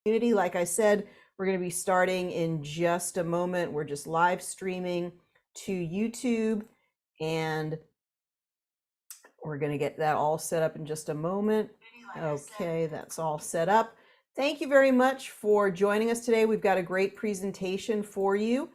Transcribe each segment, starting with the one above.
community. Like I said, we're going to be starting in just a moment. We're just live streaming to YouTube, and we're going to get that all set up in just a moment. Okay, that's all set up. Thank you very much for joining us today. We've got a great presentation for you,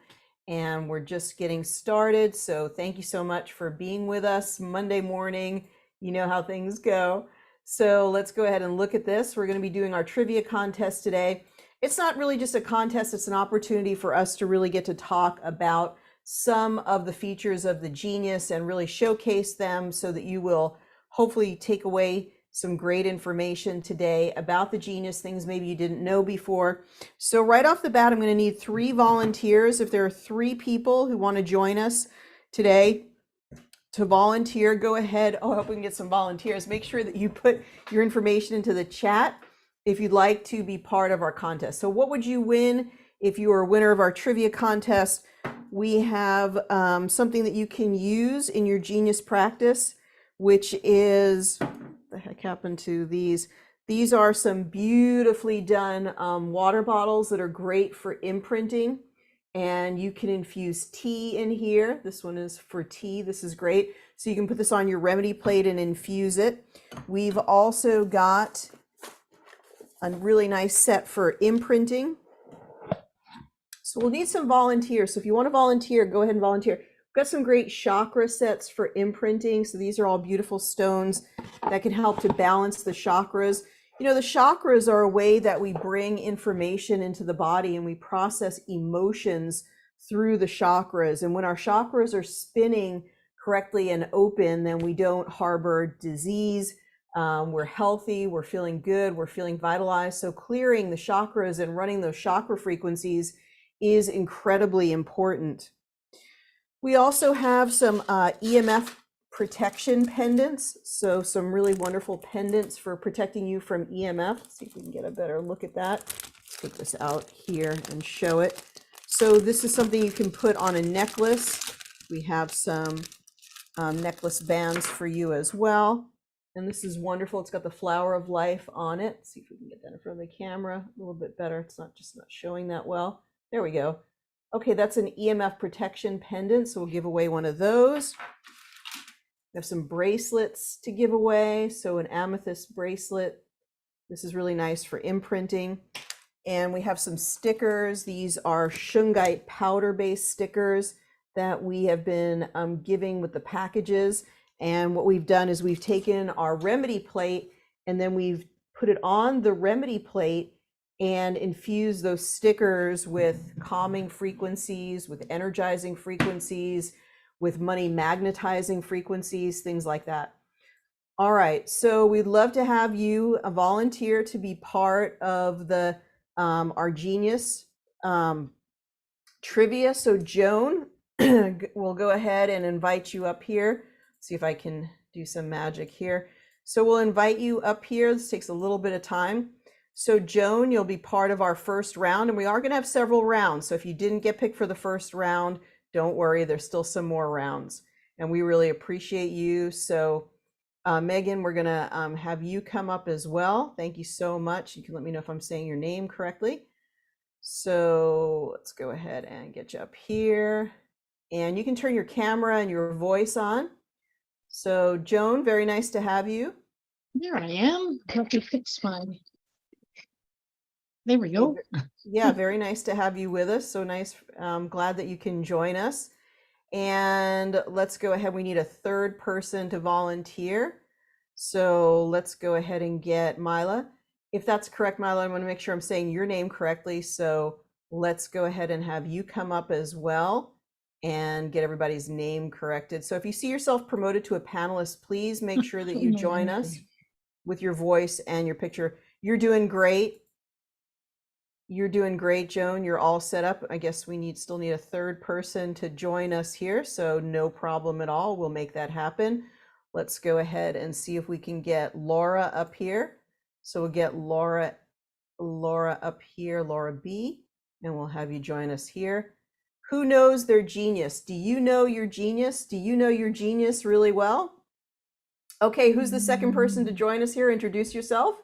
and we're just getting started. So thank you so much for being with us Monday morning. You know how things go. So let's go ahead and look at this. We're going to be doing our trivia contest today. It's not really just a contest, it's an opportunity for us to really get to talk about some of the features of the Genius and really showcase them so that you will hopefully take away some great information today about the Genius, things maybe you didn't know before. So right off the bat, I'm going to need 3 volunteers. If there are 3 people who want to join us today to volunteer, go ahead. Oh, I hope we can get some volunteers. Make sure that you put your information into the chat if you'd like to be part of our contest. So what would you win if you were a winner of our trivia contest? We have something that you can use in your Genius practice, which is, what the heck happened to these? These are some beautifully done water bottles that are great for imprinting. And you can infuse tea in here. This one is for tea. This is great. So you can put this on your remedy plate and infuse it. We've also got a really nice set for imprinting. So we'll need some volunteers. So if you want to volunteer, go ahead and volunteer. We've got some great chakra sets for imprinting. So these are all beautiful stones that can help to balance the chakras. You know, the chakras are a way that we bring information into the body and we process emotions through the chakras. And when our chakras are spinning correctly and open, then we don't harbor disease. We're healthy, we're feeling good, we're feeling vitalized. So clearing the chakras and running those chakra frequencies is incredibly important. We also have some EMF protection pendants. So some really wonderful pendants for protecting you from EMF. Let's see if we can get a better look at that. Let's take this out here and show it. So this is something you can put on a necklace. We have some necklace bands for you as well. And this is wonderful. It's got the flower of life on it. Let's see if we can get that in front of the camera a little bit better. It's not showing that well. There we go. Okay, that's an EMF protection pendant. So we'll give away one of those. We have some bracelets to give away. So an amethyst bracelet. This is really nice for imprinting. And we have some stickers. These are shungite powder-based stickers that we have been giving with the packages. And what we've done is we've taken our remedy plate and then we've put it on the remedy plate and infused those stickers with calming frequencies, with energizing frequencies, with money magnetizing frequencies, things like that. All right, so we'd love to have you volunteer to be part of the our Genius trivia. So Joan, we'll go ahead and invite you up here. See if I can do some magic here. So we'll invite you up here. This takes a little bit of time. So Joan, you'll be part of our first round, and we are going to have several rounds. So if you didn't get picked for the first round, don't worry, there's still some more rounds. And we really appreciate you. So Megan, we're going to have you come up as well. Thank you so much. You can let me know if I'm saying your name correctly. So let's go ahead and get you up here. And you can turn your camera and your voice on. So Joan, very nice to have you. There I am. Help you fix mine. There we go. Yeah, very nice to have you with us. So nice. I'm glad that you can join us. And let's go ahead. We need a third person to volunteer. So let's go ahead and get Mila. If that's correct, Mila, I want to make sure I'm saying your name correctly. So let's go ahead and have you come up as well and get everybody's name corrected. So if you see yourself promoted to a panelist, please make sure that you join us with your voice and your picture. You're doing great. You're doing great, Joan. You're all set up. I guess we still need a third person to join us here. So no problem at all. We'll make that happen. Let's go ahead and see if we can get Laura up here. So we'll get Laura up here, Laura B, and we'll have you join us here. Who knows their Genius? Do you know your Genius? Do you know your Genius really well? Okay, who's the second person to join us here? Introduce yourself.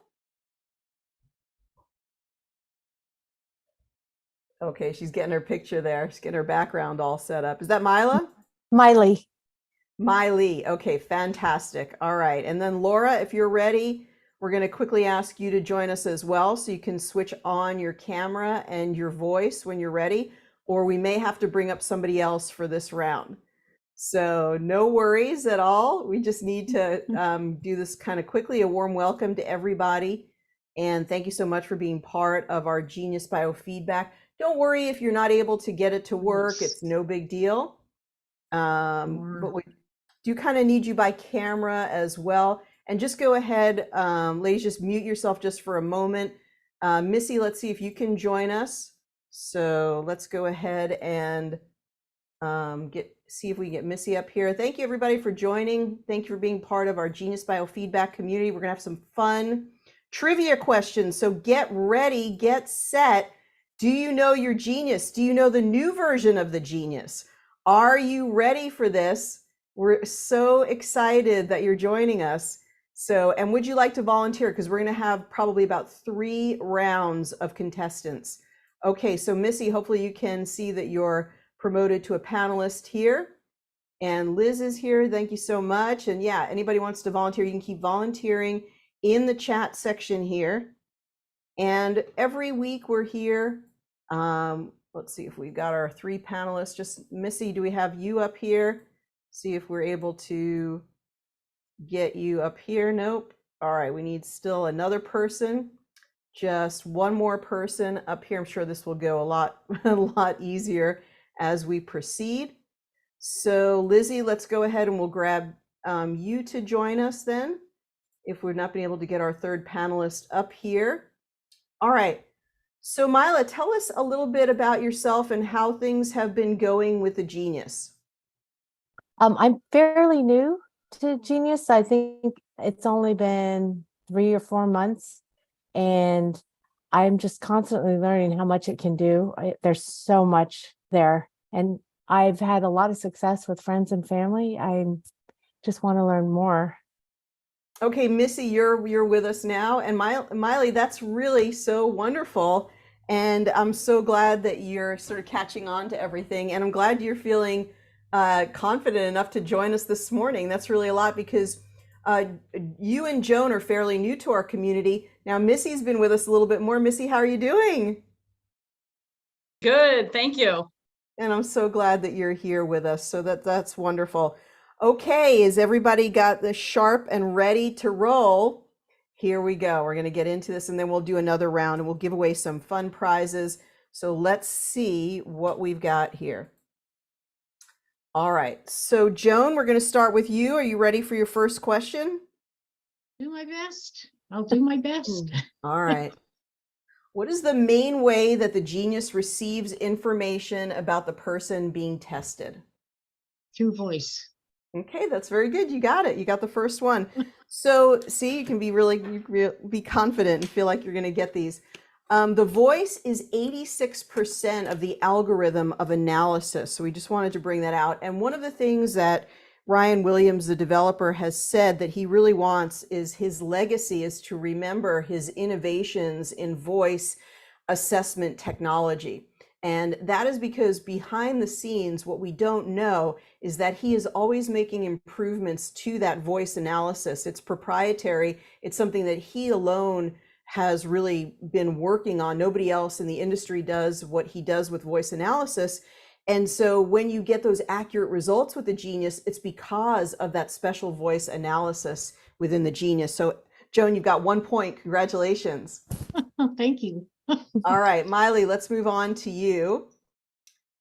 Okay, she's getting her picture there. She's getting her background all set up. Is that Mila? Miley. Miley. Okay, fantastic. All right. And then Laura, if you're ready, we're going to quickly ask you to join us as well, so you can switch on your camera and your voice when you're ready, or we may have to bring up somebody else for this round. So no worries at all. We just need to do this kind of quickly. A warm welcome to everybody. And thank you so much for being part of our Genius Biofeedback. Don't worry if you're not able to get it to work. It's no big deal. But we do kind of need you by camera as well. And just go ahead, ladies, just mute yourself just for a moment. Missy, let's see if you can join us. So let's go ahead and see if we get Missy up here. Thank you everybody for joining. Thank you for being part of our Genius Biofeedback community. We're gonna have some fun trivia questions. So get ready, get set. Do you know your genius? Do you know the new version of the genius? Are you ready for this? We're so excited that you're joining us. So, and would you like to volunteer? Because we're gonna have probably about 3 rounds of contestants. Okay, so Missy, hopefully you can see that you're promoted to a panelist here. And Liz is here. Thank you so much. And yeah, anybody wants to volunteer, you can keep volunteering in the chat section here. And every week we're here. Let's see if we've got our 3 panelists. Just Missy, do we have you up here? See if we're able to get you up here. Nope. All right, we need still another person. Just one more person up here. I'm sure this will go a lot easier as we proceed. So Lizzie, let's go ahead and we'll grab you to join us then, if we've not been able to get our 3rd panelist up here. All right. So Mila, tell us a little bit about yourself and how things have been going with the Genius. I'm fairly new to Genius. I think it's only been 3 or 4 months, and I'm just constantly learning how much it can do. There's so much there, and I've had a lot of success with friends and family. I just want to learn more. Okay, Missy, you're with us now, and Miley, that's really so wonderful, and I'm so glad that you're sort of catching on to everything, and I'm glad you're feeling confident enough to join us this morning. That's really a lot, because you and Joan are fairly new to our community. Now, Missy's been with us a little bit more. Missy, how are you doing? Good, thank you. And I'm so glad that you're here with us. So that's wonderful. Okay, is everybody got this sharp and ready to roll? Here we go. We're going to get into this, and then we'll do another round, and we'll give away some fun prizes. So let's see what we've got here. All right. So Joan, we're going to start with you. Are you ready for your first question? Do my best. I'll do my best. All right. What is the main way that the Genius receives information about the person being tested? Through voice. Okay, that's very good. You got it. You got the first one. So see, you can be be confident and feel like you're going to get these. The voice is 86% of the algorithm of analysis. So we just wanted to bring that out. And one of the things that Ryan Williams, the developer, has said that he really wants is his legacy is to remember his innovations in voice assessment technology. And that is because behind the scenes, what we don't know is that he is always making improvements to that voice analysis. It's proprietary. It's something that he alone has really been working on. Nobody else in the industry does what he does with voice analysis. And so when you get those accurate results with the Genius, it's because of that special voice analysis within the Genius. So Joan, you've got 1 point. Congratulations. Thank you. All right, Miley, let's move on to you.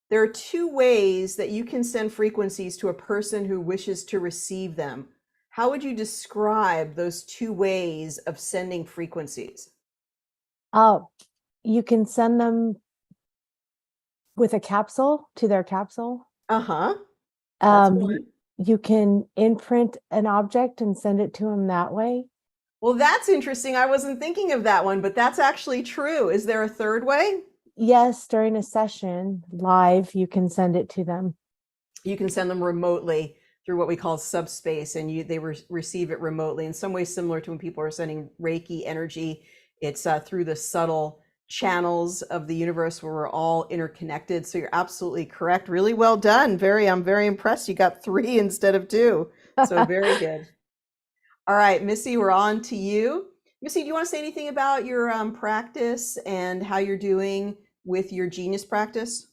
There are 2 ways that you can send frequencies to a person who wishes to receive them. How would you describe those 2 ways of sending frequencies? You can send them with a capsule to their capsule. Uh-huh. That's one. You can imprint an object and send it to them that way. Well, that's interesting. I wasn't thinking of that one, but that's actually true. Is there a 3rd way? Yes, during a session live, you can send it to them. You can send them remotely through what we call subspace, and they receive it remotely in some way similar to when people are sending Reiki energy. It's through the subtle channels of the universe where we're all interconnected. So you're absolutely correct. Really well done. I'm very impressed. You got 3 instead of 2. So very good. All right, Missy, we're on to you. Missy, do you want to say anything about your practice and how you're doing with your Genius practice?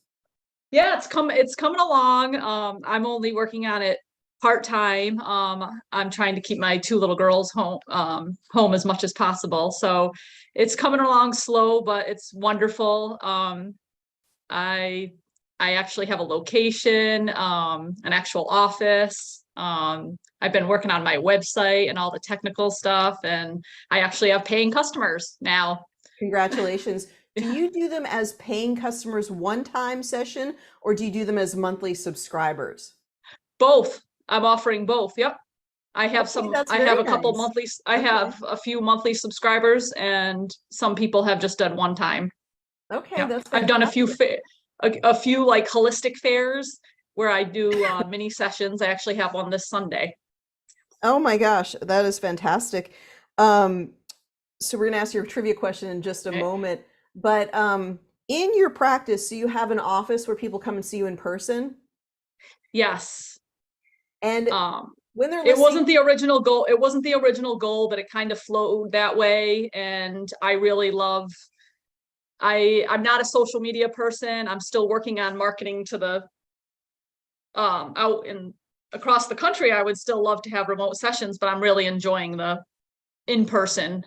Yeah, it's coming along. I'm only working on it part-time. I'm trying to keep my 2 little girls home as much as possible. So it's coming along slow, but it's wonderful. I actually have a location, an actual office. I've been working on my website and all the technical stuff, and I actually have paying customers now. Congratulations. Do Yeah. you do them as paying customers one-time session, or do you do them as monthly subscribers? Both. I'm offering both. Yep. I have Okay, that's very a couple nice. monthly, I Okay. have a few monthly subscribers, and some people have just done one time. Okay, Yeah. that's I've done a few, fantastic. a few like holistic fairs where I do mini sessions. I actually have one this Sunday. Oh my gosh, that is fantastic. Um, so we're gonna ask your trivia question in just a Okay. moment, but in your practice, so you have an office where people come and see you in person, Yes. and Um, when they're it listening, wasn't the original goal. It wasn't the original goal, but it kind of flowed that way. And I really love, I'm not a social media person. I'm still working on marketing to the out in across the country. I would still love to have remote sessions, but I'm really enjoying the in-person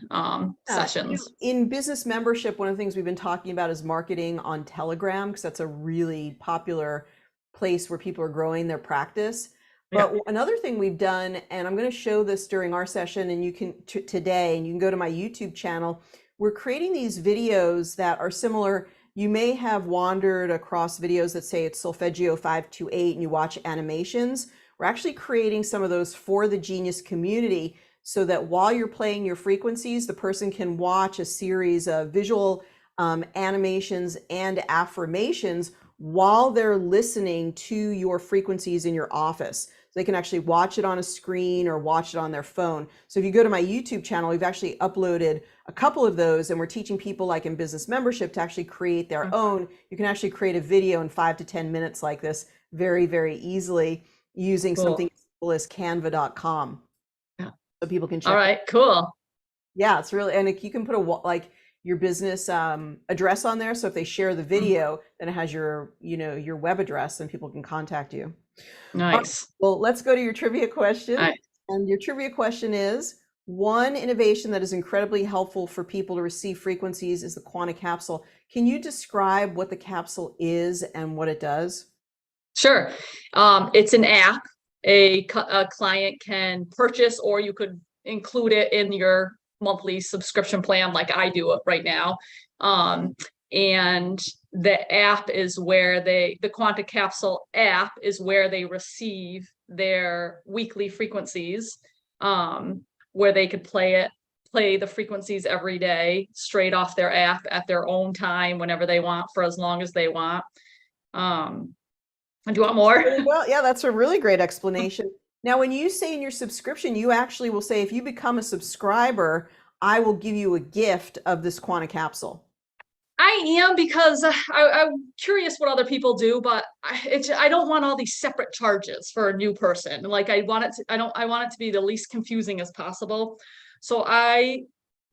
sessions. in business membership, one of the things we've been talking about is marketing on Telegram, because that's a really popular place where people are growing their practice. But Yeah. another thing we've done, and I'm going to show this during our session, and you can today, and you can go to my YouTube channel. We're creating these videos that are similar. You may have wandered across videos that say it's Solfeggio 528 and you watch animations. We're actually creating some of those for the Genius community, so that while you're playing your frequencies, the person can watch a series of visual animations and affirmations while they're listening to your frequencies in your office. So they can actually watch it on a screen or watch it on their phone. So if you go to my YouTube channel, we've actually uploaded a couple of those, and we're teaching people, like in business membership, to actually create their own. You can actually create a video in 5 to 10 minutes like this very, very easily using something as simple as canva.com. So people can check. All right, cool. Yeah, it's really, and you can put like your business address on there. So if they share the video, then it has your, your web address, and people can contact you. Nice. Well, let's go to your trivia question. All right. And your trivia question is, one innovation that is incredibly helpful for people to receive frequencies is the Quanta capsule. Can you describe what the capsule is and what it does? Sure. It's an app a client can purchase, or you could include it in your monthly subscription plan like I do it right now. And the app is where the Quanta Capsule app is where they receive their weekly frequencies, where they could play the frequencies every day straight off their app at their own time, whenever they want, for as long as they want. Do you want more? Well, yeah, that's a really great explanation. Now, when you say in your subscription, you actually will say, if you become a subscriber, I will give you a gift of this Quanta capsule. I am, because I'm curious what other people do, but I don't want all these separate charges for a new person. Like I want it to be the least confusing as possible. So I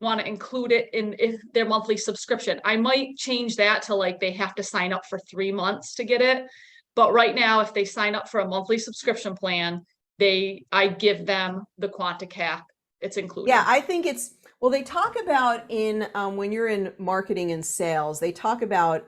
want to include it in their monthly subscription. I might change that to like they have to sign up for 3 months to get it. But right now, if they sign up for a monthly subscription plan, I give them the Quanta Cap. It's included. Yeah, I think well, they talk about in when you're in marketing and sales, they talk about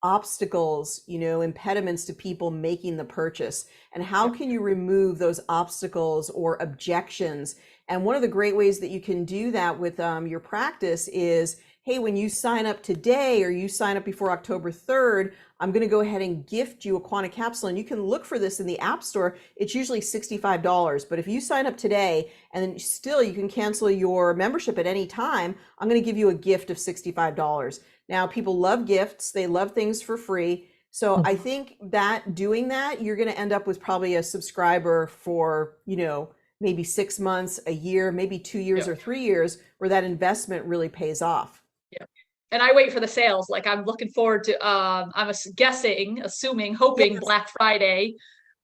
obstacles, impediments to people making the purchase, and how can you remove those obstacles or objections. And one of the great ways that you can do that with your practice is, hey, when you sign up today or you sign up before October 3rd, I'm going to go ahead and gift you a Quanta capsule. And you can look for this in the App Store. It's usually $65. But if you sign up today and then still you can cancel your membership at any time, I'm going to give you a gift of $65. Now, people love gifts. They love things for free. So I think that doing that, you're going to end up with probably a subscriber for, maybe 6 months, a year, maybe 2 years or 3 years, where that investment really pays off. Yeah. and I wait for the sales. Like I'm looking forward to, I'm assuming, hoping Yes. Black Friday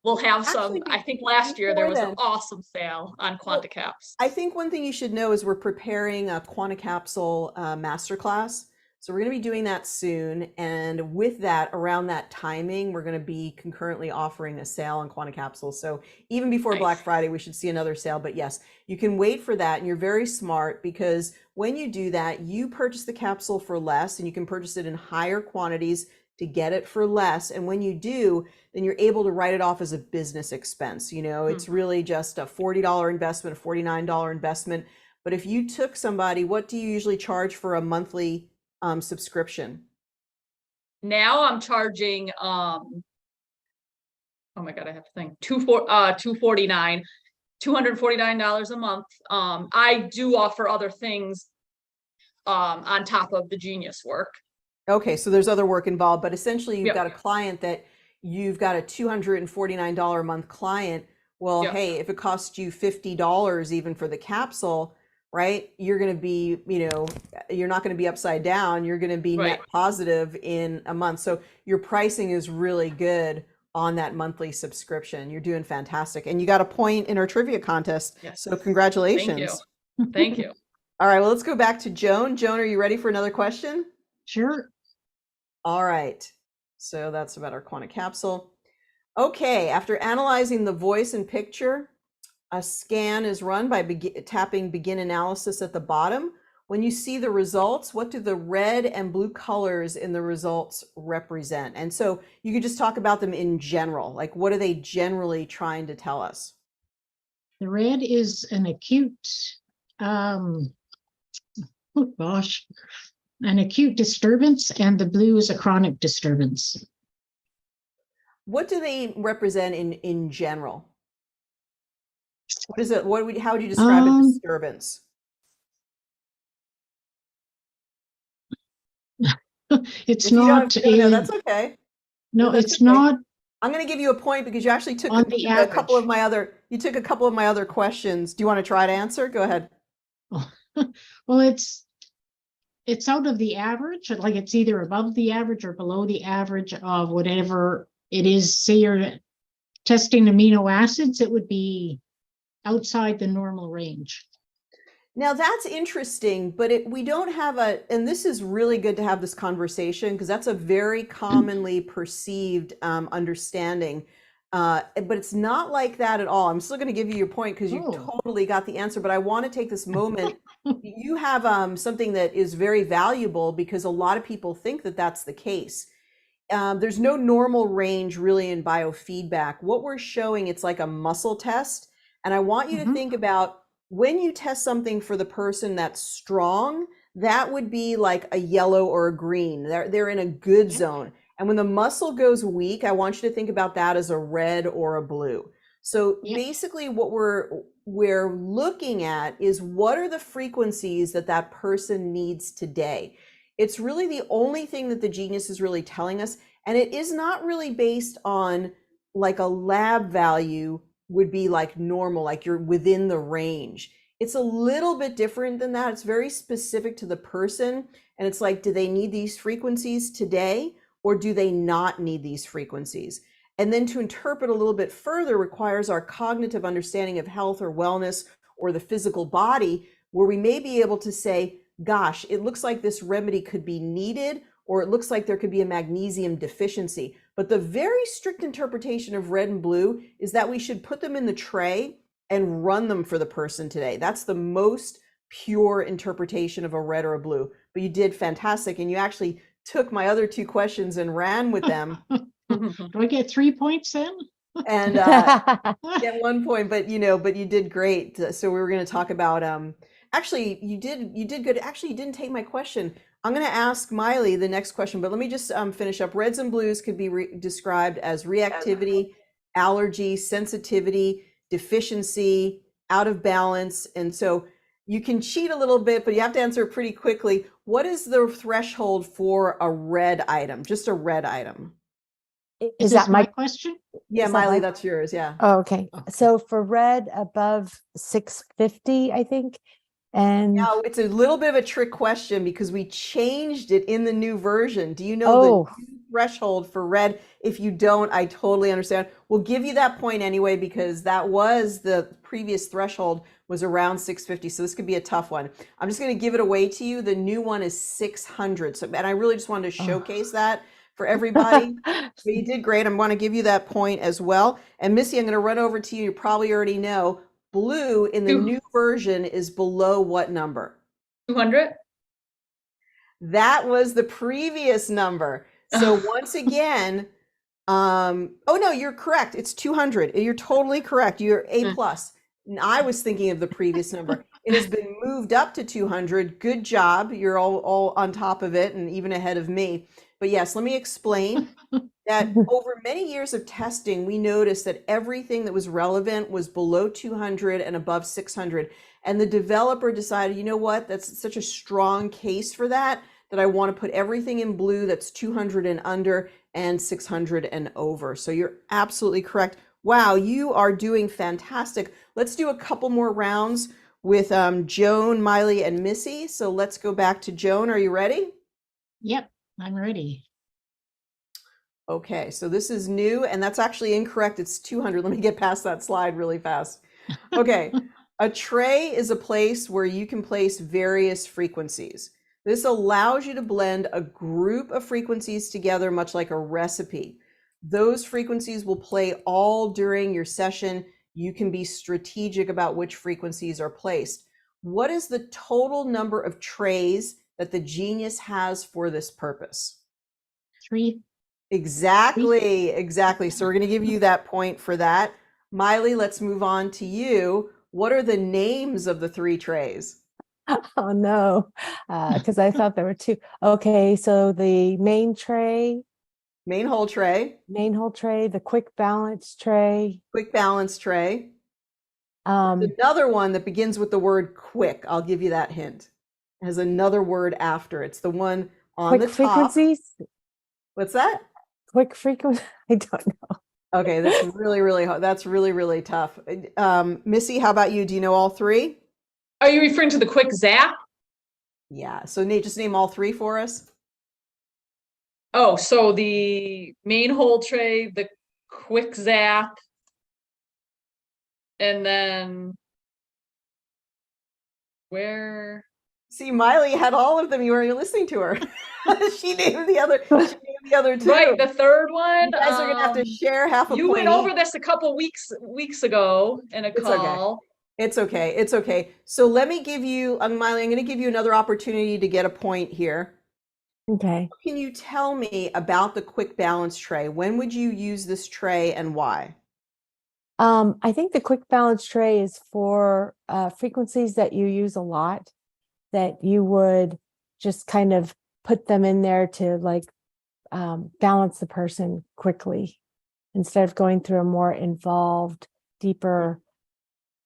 will have some, Actually, I think last year there before was an then- awesome sale on Well, QuantiCaps. I think one thing you should know is we're preparing a QuantiCapsule masterclass. So we're going to be doing that soon. And with that, around that timing, we're going to be concurrently offering a sale on QuantiCapsule. So even before Black Nice. Friday, we should see another sale. But yes, you can wait for that. And you're very smart because when you do that, you purchase the capsule for less and you can purchase it in higher quantities to get it for less. And when you do, then you're able to write it off as a business expense. You know, it's really just a $40 investment, a $49 investment. But if you took somebody, what do you usually charge for a monthly subscription? Now I'm charging, oh my God, I have to think, $249 a month. I do offer other things on top of the Genius work. Okay, so there's other work involved, but essentially you've Yep. got a client that you've got a $249 a month client. Well, Yep. hey, if it costs you $50 even for the capsule, right? You're going to be, you know, you're not going to be upside down. You're going to be net Right. positive in a month. So your pricing is really good on that monthly subscription. You're doing fantastic. And you got a point in our trivia contest. Yes. So congratulations. Thank you. Thank you. All right, well, let's go back to Joan. Joan, are you ready for another question? Sure. All right, so that's about our quantum capsule. Okay, after analyzing the voice and picture, a scan is run by tapping begin analysis at the bottom. When you see the results, what do the red and blue colors in the results represent? And so you could just talk about them in general, like what are they generally trying to tell us? The red is an acute, oh gosh, an acute disturbance, and the blue is a chronic disturbance. What do they represent in general? What is it? How would you describe a disturbance? It's If you not don't know, that's okay. no, that's it's okay. not I'm going to give you a point because you actually took on the a couple of average. you took a couple of my other questions. Do you want to try to answer? Go ahead. Well, it's out of the average, like it's either above the average or below the average of whatever it is. Say you're testing amino acids, it would be outside the normal range. Now that's interesting, but we don't have and this is really good to have this conversation because that's a very commonly perceived understanding. But it's not like that at all. I'm still going to give you your point because you totally got the answer, but I want to take this moment. You have something that is very valuable because a lot of people think that that's the case. There's no normal range really in biofeedback. What we're showing, it's like a muscle test. And I want you to think about when you test something for the person that's strong, that would be like a yellow or a green. They're in a good zone. And when the muscle goes weak, I want you to think about that as a red or a blue. So basically what we're looking at is what are the frequencies that person needs today. It's really the only thing that the Genius is really telling us. And it is not really based on like a lab value would be like normal, like you're within the range. It's a little bit different than that. It's very specific to the person. And it's like, do they need these frequencies today or do they not need these frequencies? And then to interpret a little bit further requires our cognitive understanding of health or wellness or the physical body, where we may be able to say, gosh, it looks like this remedy could be needed, or it looks like there could be a magnesium deficiency. But the very strict interpretation of red and blue is that we should put them in the tray and run them for the person today. That's the most pure interpretation of a red or a blue. But you did fantastic. And you actually took my other two questions and ran with them. Do I get 3 points then? And get 1 point, but you did great. So we were going to talk about, actually you did good. Actually, you didn't take my question. I'm going to ask Miley the next question, but let me just finish up. Reds and blues could be described as reactivity, allergy, sensitivity, deficiency, out of balance. And so you can cheat a little bit, but you have to answer pretty quickly. What is the threshold for a red item? Just a red item. Is that my question? Yeah, Miley, that's yours. Yeah. Oh, okay. So for red above 650, I think, And Now, it's a little bit of a trick question because we changed it in the new version. Do you know the oh, new threshold for red? If you don't, I totally understand. We'll give you that point anyway because that was the previous threshold was around 650. So this could be a tough one. I'm just going to give it away to you. The new one is 600. So, and I really just wanted to oh. showcase that for everybody. But you did great. I'm going to give you that point as well. And Missy, I'm going to run over to you. You probably already know. Blue in the new version is below what number? 200? That was the previous number. So once again, oh no, you're correct. It's 200. You're totally correct. You're A plus. And I was thinking of the previous number. It has been moved up to 200. Good job. You're all on top of it and even ahead of me. But yes, let me explain that over many years of testing, we noticed that everything that was relevant was below 200 and above 600. And the developer decided, you know what, that's such a strong case for that I want to put everything in blue that's 200 and under and 600 and over. So you're absolutely correct. Wow, you are doing fantastic. Let's do a couple more rounds with Joan, Miley, and Missy. So let's go back to Joan. Are you ready? Yep, I'm ready. Okay, so this is new, and that's actually incorrect. It's 200. Let me get past that slide really fast. Okay, a tray is a place where you can place various frequencies. This allows you to blend a group of frequencies together, much like a recipe. Those frequencies will play all during your session. You can be strategic about which frequencies are placed. What is the total number of trays that the Genius has for this purpose? 3. Exactly. So we're going to give you that point for that. Miley, let's move on to you. What are the names of the 3 trays? Oh no, because I thought there were 2. Okay, so the main tray, Main hole tray, main whole tray, the quick balance tray. quick balance tray. Um, Another one that begins with the word quick. I'll give you that hint. It has another word after. It's the one on the quick top. frequencies, What's that? quick frequency. I don't know. Okay, that's really hard. That's really tough. Missy, how about you? Do you know all 3? Are you referring to the quick zap? Yeah. So Nate, just name all 3 for us. Oh, so the main hole tray, the quick zap, and then where? See, Miley had all of them. You weren't listening to her. She named the other. She named the other 2. Right, the third one. You guys are gonna have to share half a You point went over each. this a couple weeks ago in a It's okay. call. It's okay. So let me give you, Miley, I'm going to give you another opportunity to get a point here. Okay. Can you tell me about the quick balance tray? When would you use this tray and why? I think the quick balance tray is for frequencies that you use a lot, that you would just kind of put them in there to like balance the person quickly instead of going through a more involved, deeper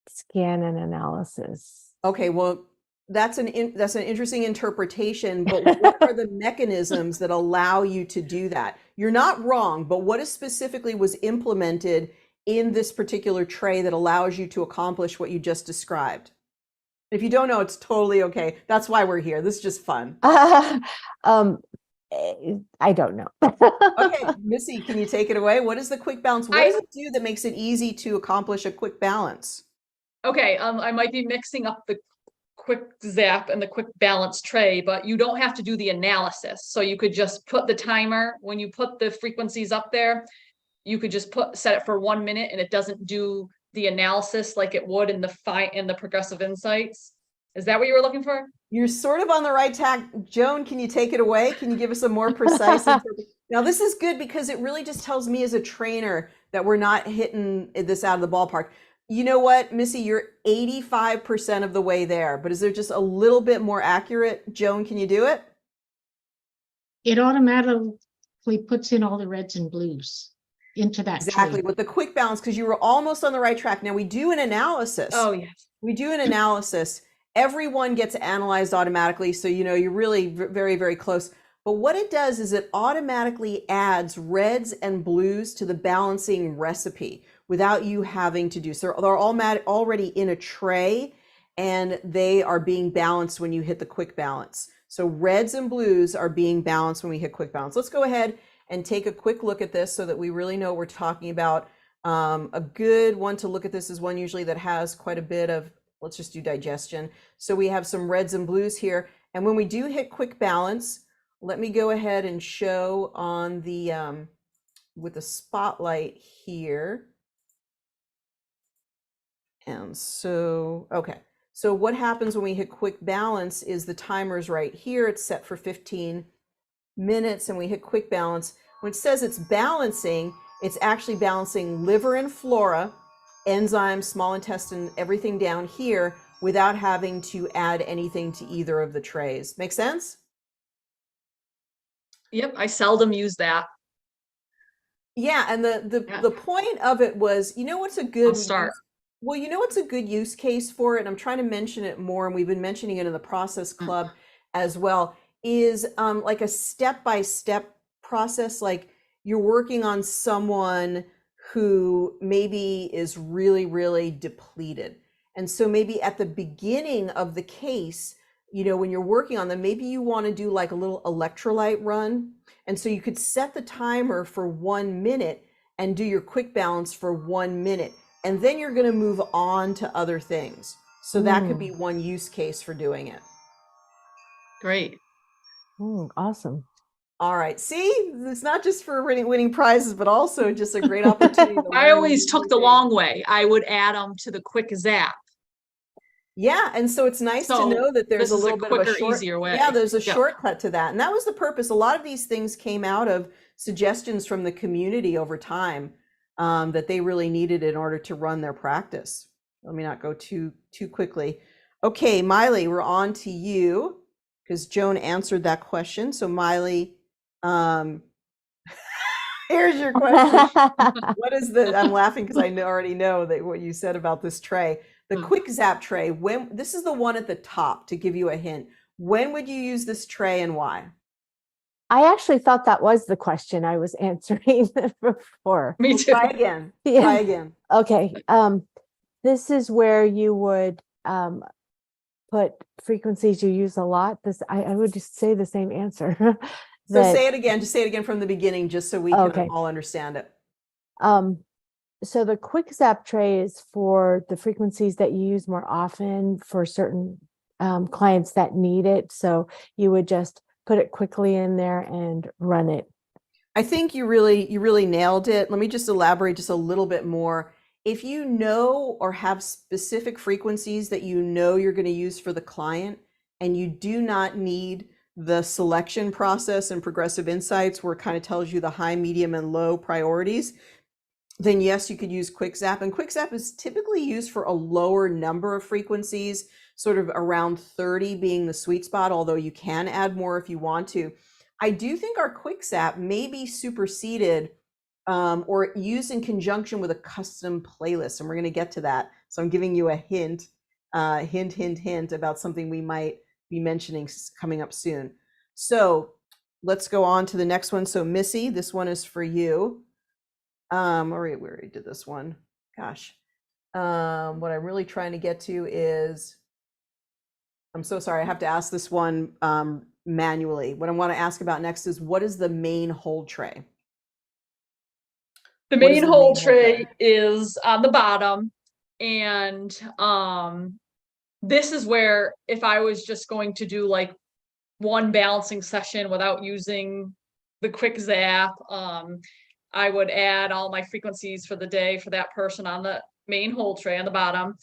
scan and analysis. Okay, well, that's an interesting interpretation, but what are the mechanisms that allow you to do that? You're not wrong, but what is specifically was implemented in this particular tray that allows you to accomplish what you just described? If you don't know, it's totally okay. That's why we're here. This is just fun. I don't know. Okay, Missy, can you take it away? What is the quick balance? What does it do that makes it easy to accomplish a quick balance? Okay, I might be mixing up the quick zap and the quick balance tray, but you don't have to do the analysis. So you could just put the timer when you put the frequencies up there. You could just set it for 1 minute, and it doesn't do the analysis like it would in the progressive insights. Is that what you were looking for? You're sort of on the right track. Joan, can you take it away? Can you give us a more precise interpretation? Now, this is good because it really just tells me as a trainer that we're not hitting this out of the ballpark. You know what, Missy, you're 85% of the way there, but is there just a little bit more accurate? Joan, can you do it? It automatically puts in all the reds and blues into that Exactly, tray. with the quick balance, because you were almost on the right track. Now, we do an analysis. Oh, yes. We do an analysis. Everyone gets analyzed automatically, so you're really very close. But what it does is it automatically adds reds and blues to the balancing recipe without you having to do so. They're all already in a tray, and they are being balanced when you hit the quick balance. So reds and blues are being balanced when we hit quick balance. Let's go ahead and take a quick look at this so that we really know what we're talking about. A good one to look at this is one usually that has quite a bit of, let's just do digestion. So we have some reds and blues here. And when we do hit quick balance, let me go ahead and show on the, with the spotlight here. And so, okay. So what happens when we hit quick balance is the timer's right here. It's set for 15 minutes and we hit quick balance. When it says it's balancing, it's actually balancing liver and flora, enzymes, small intestine, everything down here without having to add anything to either of the trays. Make sense? Yep, I seldom use that. Yeah, and the point of it was, you know what's a good I'll start. well, you know what's a good use case for it, and I'm trying to mention it more, and we've been mentioning it in the Process Club as well, is like a step-by-step process. Like you're working on someone who maybe is really, really depleted. And so maybe at the beginning of the case, you know, when you're working on them, maybe you want to do like a little electrolyte run. And so you could set the timer for 1 minute and do your quick balance for 1 minute. And then you're going to move on to other things. So that could be one use case for doing it. Great. Awesome. All right. See, it's not just for winning prizes, but also just a great opportunity. To I learn always took new the things. long way. I would add them to the quick zap. Yeah, and so it's nice to So know that there's this a is a little bit of a quicker, short, easier way. yeah, there's a Yep. shortcut to that. And that was the purpose. A lot of these things came out of suggestions from the community over time that they really needed in order to run their practice. Let me not go too quickly. Okay, Miley, we're on to you because Joan answered that question. So Miley, here's your question. What is the, I'm laughing because I already know that what you said about this tray. The quick zap tray, when this is the one at the top to give you a hint. When would you use this tray and why? I actually thought that was the question I was answering before. Me too. Try again. Yeah. Try again. Okay. This is where you would put frequencies you use a lot. I would just say the same answer. So say it again. Just say it again from the beginning, just so we can Okay. all understand it. So the quick zap tray is for the frequencies that you use more often for certain clients that need it. So you would just put it quickly in there and run it. I think you really nailed it. Let me just elaborate just a little bit more. If you know or have specific frequencies that you know you're going to use for the client, and you do not need the selection process and progressive insights where it kind of tells you the high, medium, and low priorities, then yes, you could use quick zap. And quick zap is typically used for a lower number of frequencies, sort of around 30 being the sweet spot, although you can add more if you want to. I do think our quick zap may be superseded or used in conjunction with a custom playlist. And we're going to get to that. So I'm giving you a hint about something we might be mentioning coming up soon. So let's go on to the next one. So Missy, this one is for you. We already did this one. Gosh. What I'm really trying to get to is, I'm so sorry, I have to ask this one manually. What I want to ask about next is, what is the main hold tray? The main hold tray is on the bottom. And this is where, if I was just going to do like one balancing session without using the quick zap, I would add all my frequencies for the day for that person on the main hold tray on the bottom,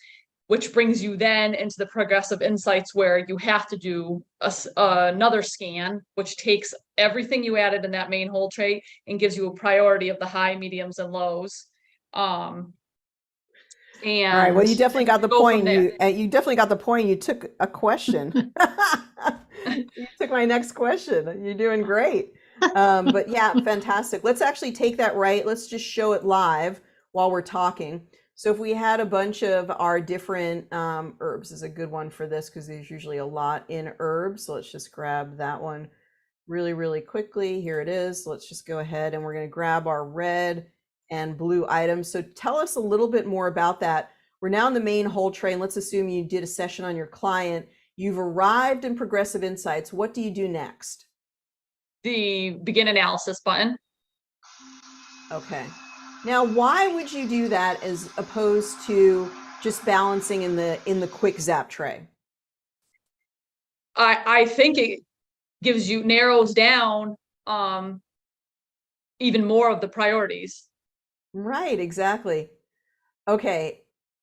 which brings you then into the progressive insights where you have to do another scan, which takes everything you added in that main hold tray and gives you a priority of the high, mediums, and lows. And all right, well, you definitely got the point. You definitely got the point. You took a question. You took my next question. You're doing great. But yeah, fantastic. Let's actually take that right. Let's just show it live while we're talking. So if we had a bunch of our different herbs, is a good one for this because there's usually a lot in herbs. So let's just grab that one really quickly. Here it is. Let's just go ahead and we're going to grab our red and blue items. So tell us a little bit more about that. We're now in the main whole train. Let's assume you did a session on your client. You've arrived in progressive insights. What do you do next? The begin analysis button. Okay. Now, why would you do that as opposed to just balancing in the quick zap tray? I think it narrows down even more of the priorities. Right, exactly. Okay.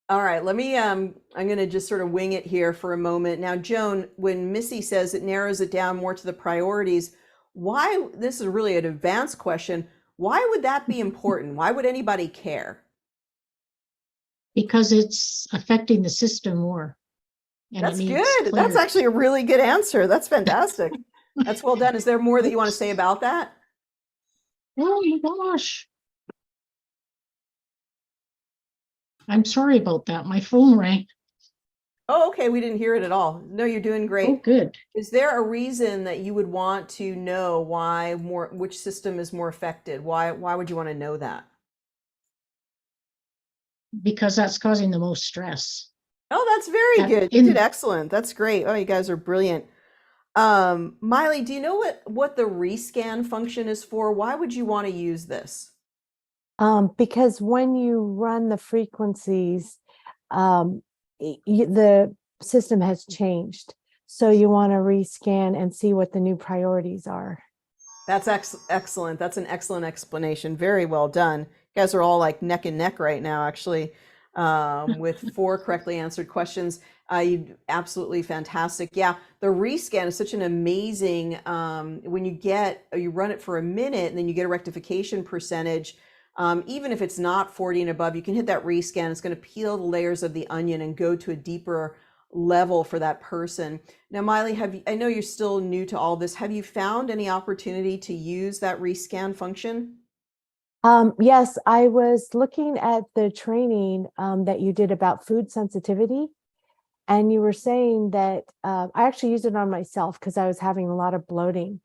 All right, let me I'm going to just sort of wing it here for a moment. Now, Joan, when Missy says it narrows it down more to the priorities, why, this is really an advanced question, why would that be important? Why would anybody care? Because it's affecting the system more. And That's it needs good. That's clarity. actually a really good answer. That's fantastic. That's well done. Is there more that you want to say about that? Oh my gosh. I'm sorry about that. My phone rang. Oh, okay. We didn't hear it at all. No, you're doing Oh, great. good. Is there a reason that you would want to know why which system is more affected? Why would you want to know that? Because that's causing the most stress. Oh, that's very good. You did excellent. That's great. Oh, you guys are brilliant. Miley, do you know what the rescan function is for? Why would you want to use this? Because when you run the frequencies, the system has changed. So you want to rescan and see what the new priorities are. That's excellent. That's an excellent explanation. Very well done. You guys are all like neck and neck right now, actually, with 4 correctly answered questions. You absolutely fantastic. Yeah, the rescan is such an amazing, when you run it for a minute and then you get a rectification percentage, even if it's not 40 and above, you can hit that rescan. It's going to peel the layers of the onion and go to a deeper level for that person. Now, Miley, I know you're still new to all this. Have you found any opportunity to use that rescan function? Yes, I was looking at the training that you did about food sensitivity. And you were saying that I actually used it on myself because I was having a lot of bloating.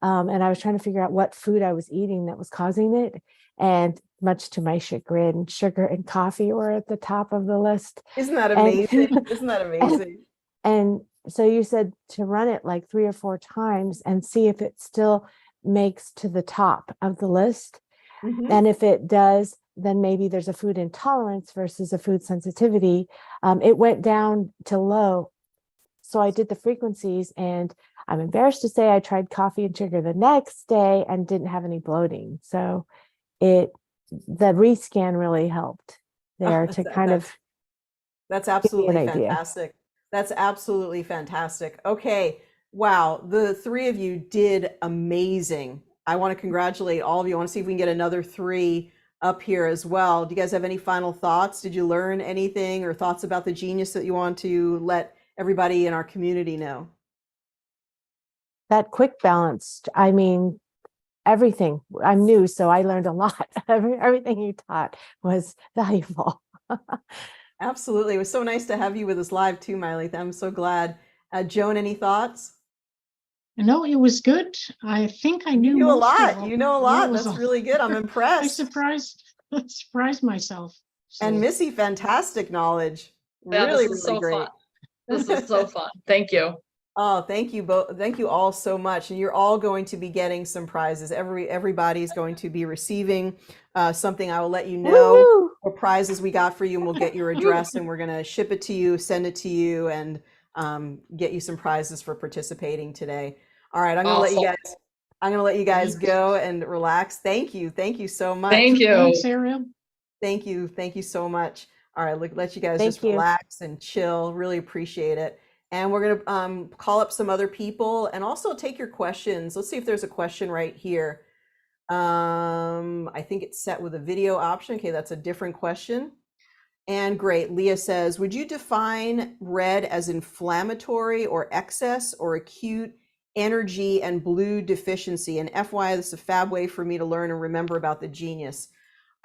And I was trying to figure out what food I was eating that was causing it. And much to my chagrin, sugar and coffee were at the top of the list. Isn't that And, amazing? Isn't that amazing? and so you said to run it like 3 or 4 times and see if it still makes to the top of the list. Mhm. And if it does, then maybe there's a food intolerance versus a food sensitivity. It went down to low. So I did the frequencies, and I'm embarrassed to say I tried coffee and sugar the next day and didn't have any bloating. So the rescan really helped there to kind of That's give me an absolutely idea. fantastic. That's absolutely fantastic. Okay. Wow. The 3 of you did amazing. I want to congratulate all of you. I want to see if we can get another 3 up here as well. Do you guys have any final thoughts? Did you learn anything or thoughts about the genius that you want to let everybody in our community know? That quick balance, I mean, everything. I'm new, so I learned a lot. Everything you taught was valuable. Absolutely. It was so nice to have you with us live too, Miley. I'm so glad. Joan, any thoughts? No, it was good. I think I You knew knew a most of lot. You know a what lot. was That's on. really good. I'm I impressed. surprised myself. And So, Missy, fantastic knowledge. Yeah, Really, this is really so great. fun. This is so fun. Thank you. Oh, thank you both. Thank you all so much. And you're all going to be getting some prizes. Everybody's going to be receiving something. I will let you know Woo-hoo! what prizes we got for you, and we'll get your address, and we're going to ship it to you, send it to you, and get you some prizes for participating today. All right, I'm going to let you Awesome. guys. I'm going to let you guys Thanks. go and relax. Thank you. Thank you so much. Thank you. Thanks, Ariel. Thank you. Thank you so much. All right, let you guys Thank just you. relax and chill. Really appreciate it. And we're going to call up some other people and also take your questions. Let's see if there's a question right here. I think it's set with a video option. Okay, that's a different question. And great. Leah says, would you define red as inflammatory or excess or acute energy and blue deficiency? And FYI, this is a fab way for me to learn and remember about the genius.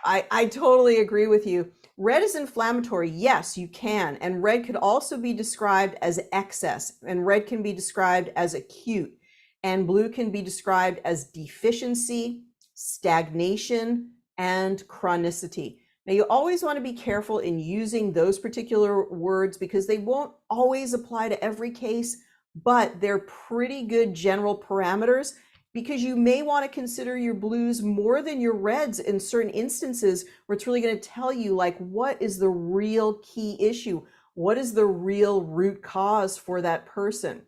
I totally agree with you. Red is inflammatory. Yes, you can. And red could also be described as excess. And red can be described as acute. And blue can be described as deficiency, stagnation, and chronicity. Now, you always want to be careful in using those particular words because they won't always apply to every case, but they're pretty good general parameters because you may want to consider your blues more than your reds in certain instances where it's really going to tell you like what is the real key issue, what is the real root cause for that person.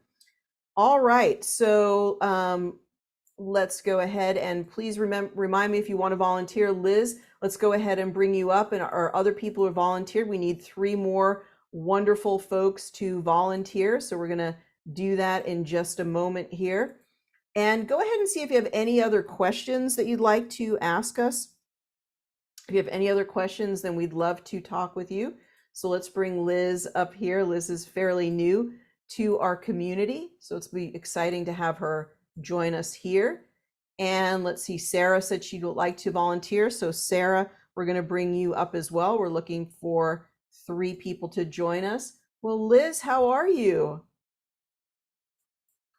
All right, so let's go ahead and please remind me if you want to volunteer. Liz, let's go ahead and bring you up, and our other people who volunteered. We need 3 more wonderful folks to volunteer, so we're going to do that in just a moment here. And go ahead and see if you have any other questions that you'd like to ask us. If you have any other questions, then we'd love to talk with you. So let's bring Liz up here. Liz is fairly new to our community, so it's be exciting to have her join us here. And let's see, Sarah said she'd like to volunteer. So Sarah, we're going to bring you up as well. We're looking for 3 people to join us. Well, Liz, how are you?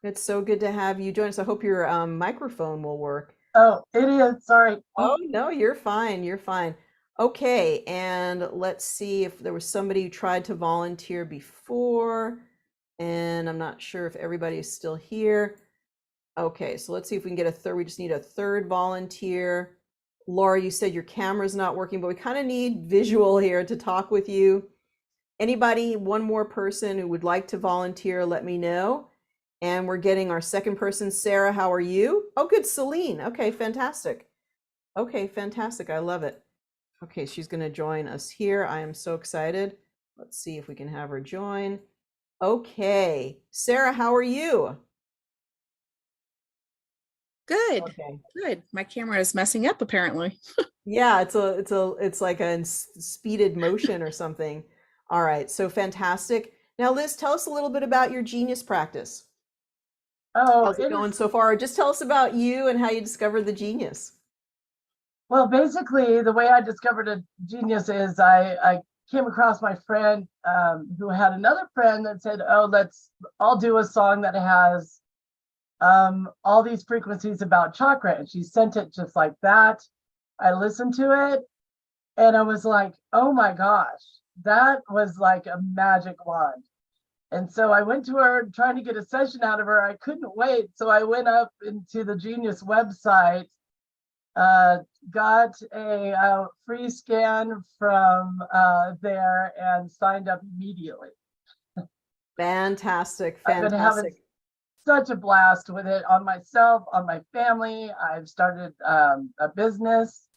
It's so good to have you join us. I hope your microphone will work. Oh, it is. Sorry. Oh, no, you're fine. You're fine. Okay, and let's see if there was somebody who tried to volunteer before, and I'm not sure if everybody is still here. Okay, so let's see if we can get a third. We just need a third volunteer. Laura, you said your camera's not working, but we kind of need visual here to talk with you. Anybody, one more person who would like to volunteer, let me know. And we're getting our second person. Sarah, how are you? Oh, good, Celine. Okay, fantastic. Okay, fantastic. I love it. Okay, she's going to join us here. I am so excited. Let's see if we can have her join. Okay, Sarah, how are you? Good, Okay. good. My camera is messing up apparently. Yeah, it's like a speeded motion or something. All right, so fantastic. Now, Liz, tell us a little bit about your genius practice. Oh, How's it going so far? Just tell us about you and how you discovered the genius. well, basically, the way I discovered a genius is I came across my friend who had another friend that said, "Oh, I'll do a song that has all these frequencies about chakra," and she sent it just like that. I listened to it, and I was like, "Oh my gosh, that was like a magic wand." And so I went to her trying to get a session out of her. I couldn't wait. So I went up into the Genius website, got a free scan from there and signed up immediately. Fantastic, I've been having fantastic. such a blast with it on myself, on my family. I've started a business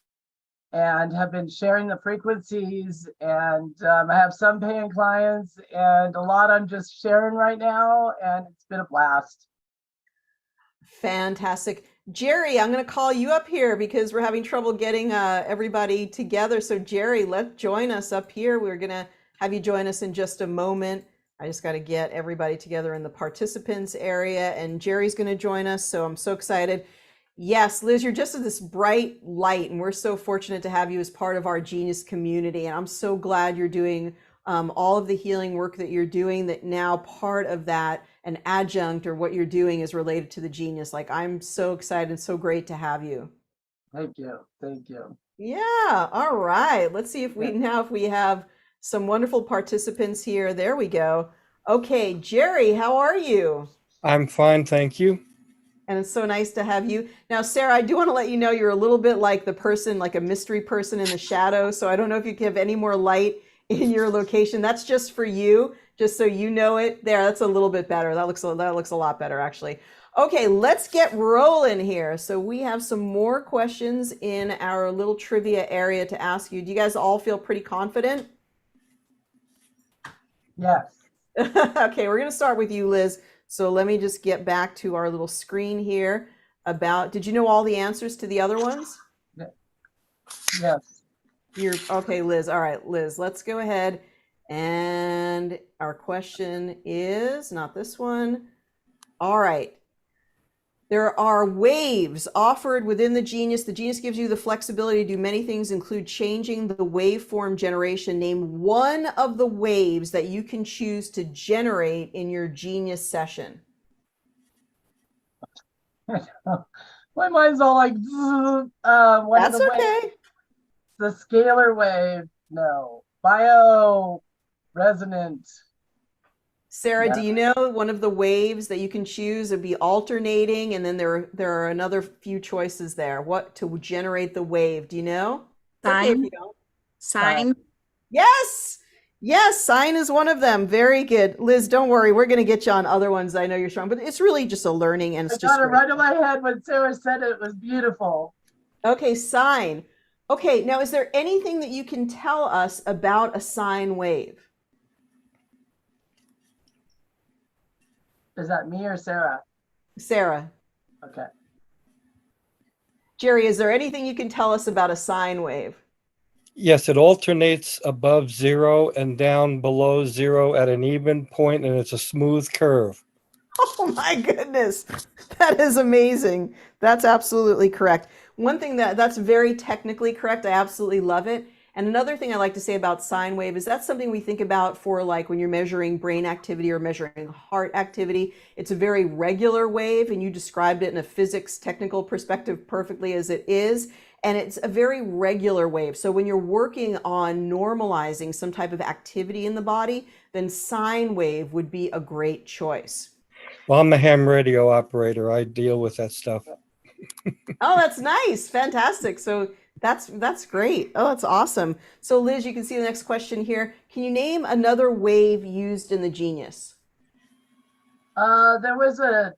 and have been sharing the frequencies, and I have some paying clients and a lot I'm just sharing right now, and it's been a blast. Fantastic. Jerry, I'm going to call you up here because we're having trouble getting everybody together. So Jerry, let's join us up here. We're going to have you join us in just a moment. I just got to get everybody together in the participants area, and Jerry's going to join us. So I'm so excited. Yes, Liz, you're just this bright light, and we're so fortunate to have you as part of our genius community. And I'm so glad you're doing all of the healing work that you're doing, that now part of that, an adjunct or what you're doing is related to the genius. Like, I'm so excited and so great to have you. Thank you. Thank you. Yeah, all right. Let's see if we have some wonderful participants here. There we go. Okay, Jerry, how are you? I'm fine, thank you. And it's so nice to have you. Now, Sarah, I do want to let you know you're a little bit like the person, like a mystery person in the shadow. So I don't know if you can have any more light in your location. That's just for you, just so you know it. There, that's a little bit better. That looks a lot better, actually. Okay, let's get rolling here. So we have some more questions in our little trivia area to ask you. Do you guys all feel pretty confident? Yes. Okay, we're going to start with you, Liz. So let me just get back to our little screen here did you know all the answers to the other ones? Yes. Okay, Liz. All right, Liz, let's go ahead. And our question is not this one. All right. There are waves offered within the genius. The genius gives you the flexibility to do many things, include changing the waveform generation. Name one of the waves that you can choose to generate in your genius session. My mind's all like, one That's of the okay. the scalar wave. No. Bio resonant. Sarah, Yeah. do you know one of the waves that you can choose would be alternating, and then there are another few choices there. What to generate the wave? Do you know? It's okay if Sine, you don't. sine. Yes. Yes, sine is one of them. Very good. Liz, don't worry. We're going to get you on other ones. I know you're strong, but it's really just a learning and I it's just got it great. right in my head when Sarah said it. It was beautiful. Okay, sine. Okay, now is there anything that you can tell us about a sine wave? Is that me or Sarah? Sarah. Okay. Jerry, is there anything you can tell us about a sine wave? Yes, it alternates above zero and down below zero at an even point, and it's a smooth curve. Oh my goodness. That is amazing. That's absolutely correct. One thing that's very technically correct. I absolutely love it. And another thing I like to say about sine wave is that's something we think about for like when you're measuring brain activity or measuring heart activity. It's a very regular wave, and you described it in a physics technical perspective perfectly as it is. And it's a very regular wave. So when you're working on normalizing some type of activity in the body, then sine wave would be a great choice. Well, I'm a ham radio operator. I deal with that stuff. Oh, that's nice. Fantastic. So that's great. Oh, that's awesome. So Liz, you can see the next question here. Can you name another wave used in the Genius? There was a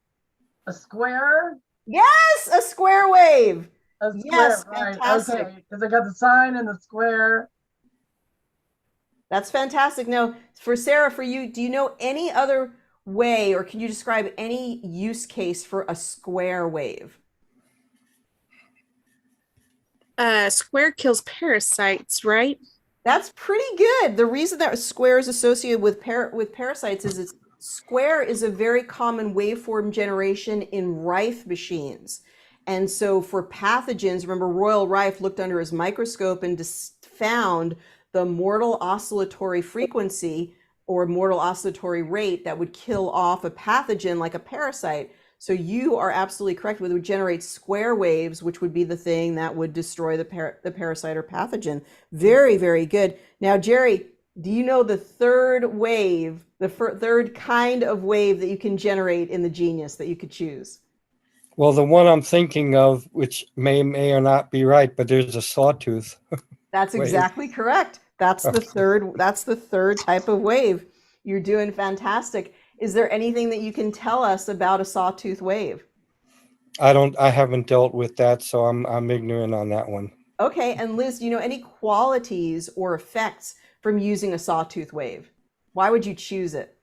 square. Yes, a square wave. A square, Yes, right? fantastic. Okay, because I got the sign and the square. That's fantastic. Now, for Sarah, for you, do you know any other way, or can you describe any use case for a square wave? Square kills parasites, right? That's pretty good. The reason that square is associated with parasites is it's square is a very common waveform generation in Rife machines. And so for pathogens, remember Royal Rife looked under his microscope and found the mortal oscillatory frequency or mortal oscillatory rate that would kill off a pathogen like a parasite. So you are absolutely correct. It would generate square waves, which would be the thing that would destroy the parasite or pathogen. Very, very good. Now, Jerry, do you know the third wave, the third kind of wave that you can generate in the Genius that you could choose? Well, the one I'm thinking of, which may or not be right, but there's a sawtooth. That's wave. exactly correct. That's the third type of wave. You're doing fantastic. Is there anything that you can tell us about a sawtooth wave? I haven't dealt with that, so I'm ignorant on that one. Okay, and Liz, do you know any qualities or effects from using a sawtooth wave? Why would you choose it?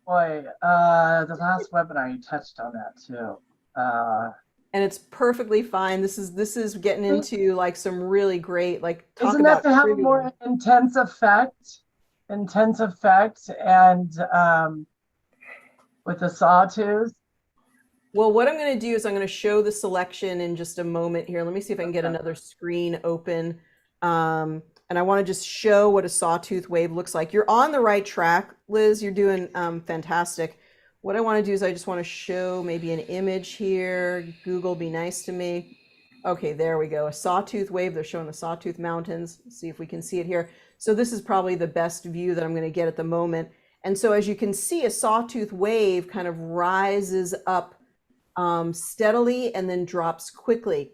Boy, the last webinar you touched on that too. And it's perfectly fine. This is getting into like some really great like talk Isn't about that to have a trivia. more intense effect? Intense effect and with the sawtooth. Well, what I'm going to do is I'm going to show the selection in just a moment here. Let me see if I can get Okay. another screen open. And I want to just show what a sawtooth wave looks like. You're on the right track, Liz. You're doing fantastic. What I want to do is I just want to show maybe an image here. Google, be nice to me. Okay, there we go. A sawtooth wave. They're showing the Sawtooth Mountains. Let's see if we can see it here. So this is probably the best view that I'm going to get at the moment. And so as you can see, a sawtooth wave kind of rises up steadily and then drops quickly.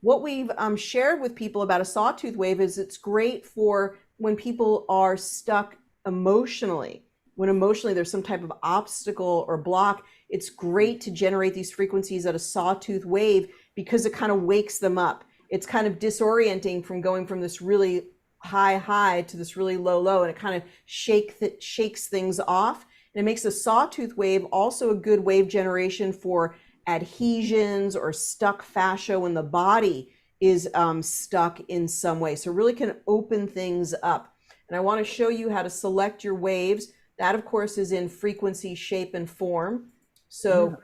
What we've shared with people about a sawtooth wave is it's great for when people are stuck emotionally. When emotionally there's some type of obstacle or block, it's great to generate these frequencies at a sawtooth wave because it kind of wakes them up. It's kind of disorienting from going from this really high to this really low, and it kind of shakes things off. And it makes a sawtooth wave also a good wave generation for adhesions or stuck fascia when the body is stuck in some way. So really can open things up. And I want to show you how to select your waves. That, of course, is in frequency, shape, and form. So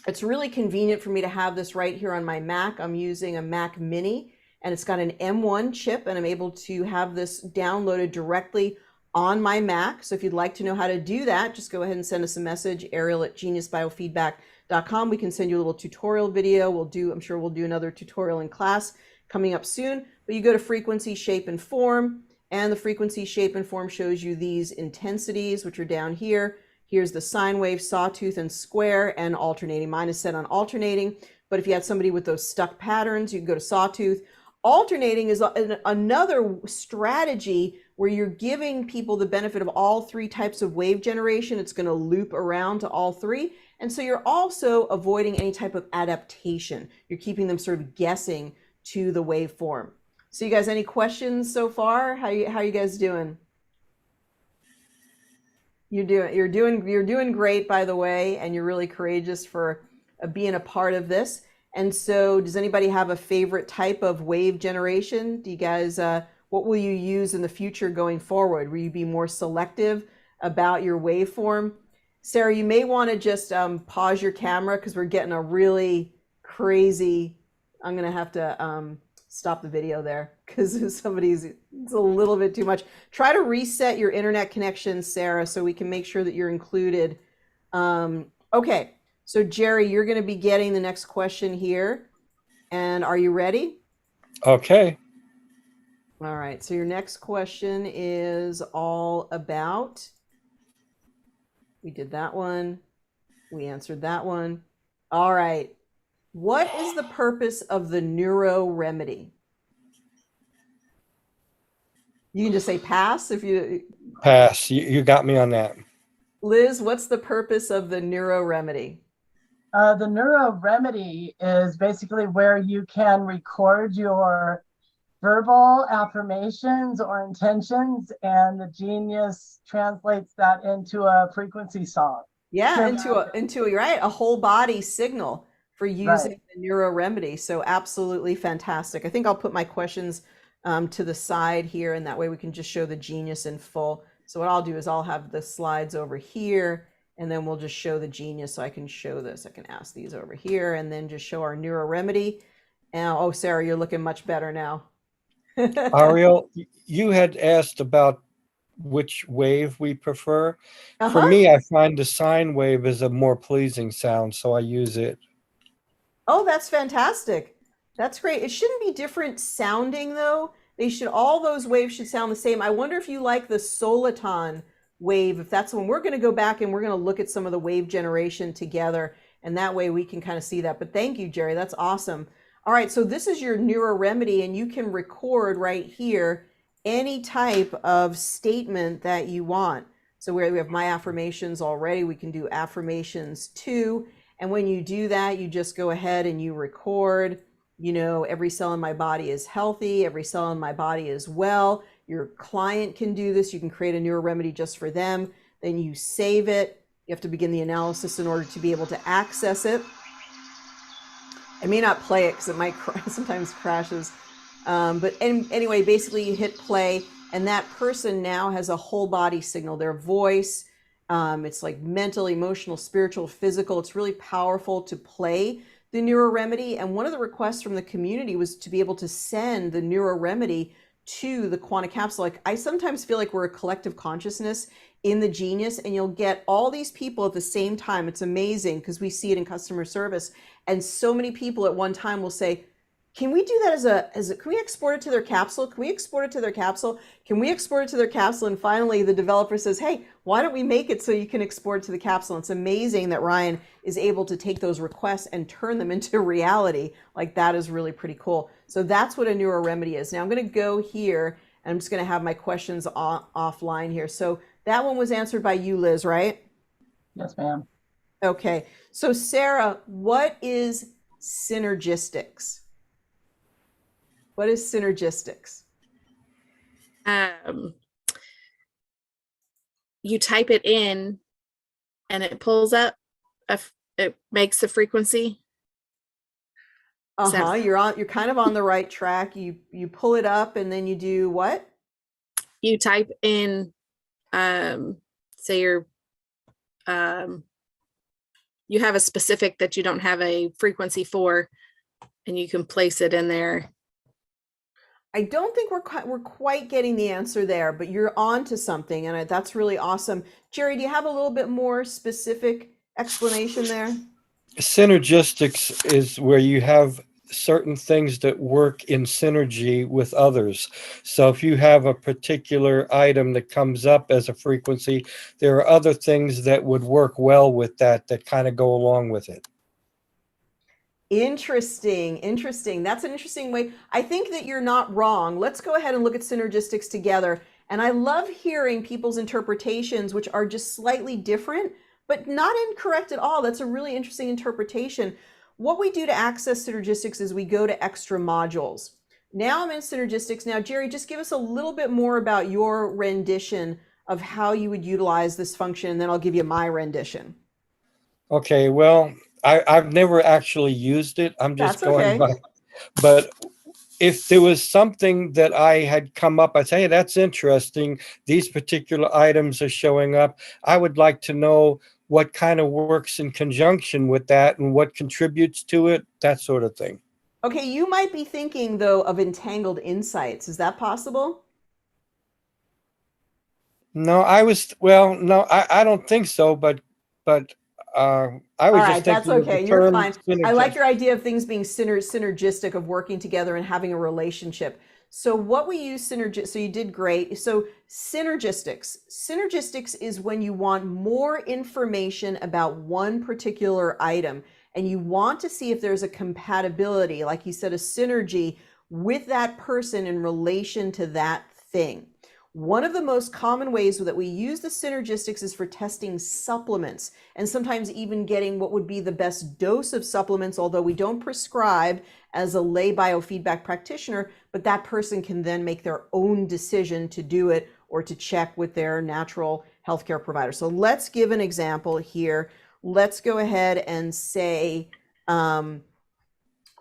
it's really convenient for me to have this right here on my Mac. I'm using a Mac Mini, and it's got an M1 chip, and I'm able to have this downloaded directly on my Mac. So if you'd like to know how to do that, just go ahead and send us a message, Ariel at geniusbiofeedback.com. We can send you a little tutorial video. I'm sure we'll do another tutorial in class coming up soon, but you go to frequency, shape, and form, and the frequency, shape, and form shows you these intensities, which are down here. Here's the sine wave, sawtooth, and square, and alternating. Mine is set on alternating, but if you had somebody with those stuck patterns, you can go to sawtooth. Alternating is another strategy where you're giving people the benefit of all three types of wave generation. It's going to loop around to all three. And so you're also avoiding any type of adaptation. You're keeping them sort of guessing to the waveform. So you guys, any questions so far? How you guys doing? You're doing great, by the way, and you're really courageous for being a part of this. And so does anybody have a favorite type of wave generation? Do you guys, what will you use in the future going forward? Will you be more selective about your waveform? Sarah, you may want to just pause your camera because we're getting a really crazy, I'm going to have to stop the video there because it's a little bit too much. Try to reset your internet connection, Sarah, so we can make sure that you're included. Okay, so Jerry, you're going to be getting the next question here. And are you ready? Okay. All right, so your next question is all about, we did that one, we answered that one. All right, what is the purpose of the neuro remedy? You can just say pass if you... Pass. You got me on that. Liz, what's the purpose of the neuro remedy? The neuro remedy is basically where you can record your verbal affirmations or intentions, and the genius translates that into a frequency song. Yeah, into a whole body signal for using Right. the neuro remedy. So absolutely fantastic. I think I'll put my questions to the side here, and that way we can just show the genius in full. So what I'll do is I'll have the slides over here, and then we'll just show the genius. So I can show this. I can ask these over here, and then just show our neuro remedy. And oh, Sarah, you're looking much better now. Ariel, you had asked about which wave we prefer. Uh-huh. For me, I find the sine wave is a more pleasing sound, so I use it. Oh, that's fantastic. That's great. It shouldn't be different sounding though. All those waves should sound the same. I wonder if you like the soliton wave, if that's when we're going to go back and we're going to look at some of the wave generation together, and that way we can kind of see that. But thank you, Jerry. That's awesome. All right, so this is your neuro remedy, and you can record right here any type of statement that you want. So we have my affirmations already. We can do affirmations too. And when you do that, you just go ahead and you record, every cell in my body is healthy. Every cell in my body is well. Your client can do this. You can create a neuro remedy just for them. Then you save it. You have to begin the analysis in order to be able to access it. I may not play it because it might sometimes crashes. But anyway, basically you hit play, and that person now has a whole body signal, their voice. It's like mental, emotional, spiritual, physical. It's really powerful to play the neuro remedy. And one of the requests from the community was to be able to send the neuro remedy to the quantum capsule. Like, I sometimes feel like we're a collective consciousness in the genius, and you'll get all these people at the same time. It's amazing because we see it in customer service. And so many people at one time will say, can we do that can we export it to their capsule? Can we export it to their capsule? Can we export it to their capsule? And finally the developer says, hey, why don't we make it so you can export it to the capsule? And it's amazing that Ryan is able to take those requests and turn them into reality. Like, that is really pretty cool. So that's what a neuro remedy is. Now I'm going to go here, and I'm just going to have my questions offline here. So that one was answered by you, Liz, right? Yes, ma'am. Okay. So Sarah, what is synergistics? What is synergistics? You type it in and it pulls up, it makes the frequency. Uh-huh. You're kind of on the right track. You pull it up, and then you do what? You type in, say you have a specific that you don't have a frequency for, and you can place it in there. I don't think we're quite getting the answer there, but you're on to something, and that's really awesome. Jerry, do you have a little bit more specific explanation there? Synergistics is where you have certain things that work in synergy with others. So if you have a particular item that comes up as a frequency, there are other things that would work well with that kind of go along with it. Interesting, interesting. That's an interesting way. I think that you're not wrong. Let's go ahead and look at synergistics together. And I love hearing people's interpretations, which are just slightly different, but not incorrect at all. That's a really interesting interpretation. What we do to access synergistics is we go to extra modules. Now I'm in synergistics. Now, Jerry, just give us a little bit more about your rendition of how you would utilize this function, and then I'll give you my rendition. Okay, well, I've never actually used it. I'm just That's going okay. by. But if there was something that I had come up, I'd say, hey, that's interesting. These particular items are showing up. I would like to know what kind of works in conjunction with that and what contributes to it, that sort of thing. Okay, you might be thinking though of entangled insights. Is that possible? No, no, I don't think so, but I All was right, just that's thinking of the okay. You're term fine. I like synergist. your idea of things being synergistic, of working together and having a relationship. So what we use so you did great. So synergistics is when you want more information about one particular item and you want to see if there's a compatibility, like you said, a synergy with that person in relation to that thing. One of the most common ways that we use the synergistics is for testing supplements and sometimes even getting what would be the best dose of supplements, although we don't prescribe as a lay biofeedback practitioner, but that person can then make their own decision to do it or to check with their natural healthcare provider. So let's give an example here. Let's go ahead and say a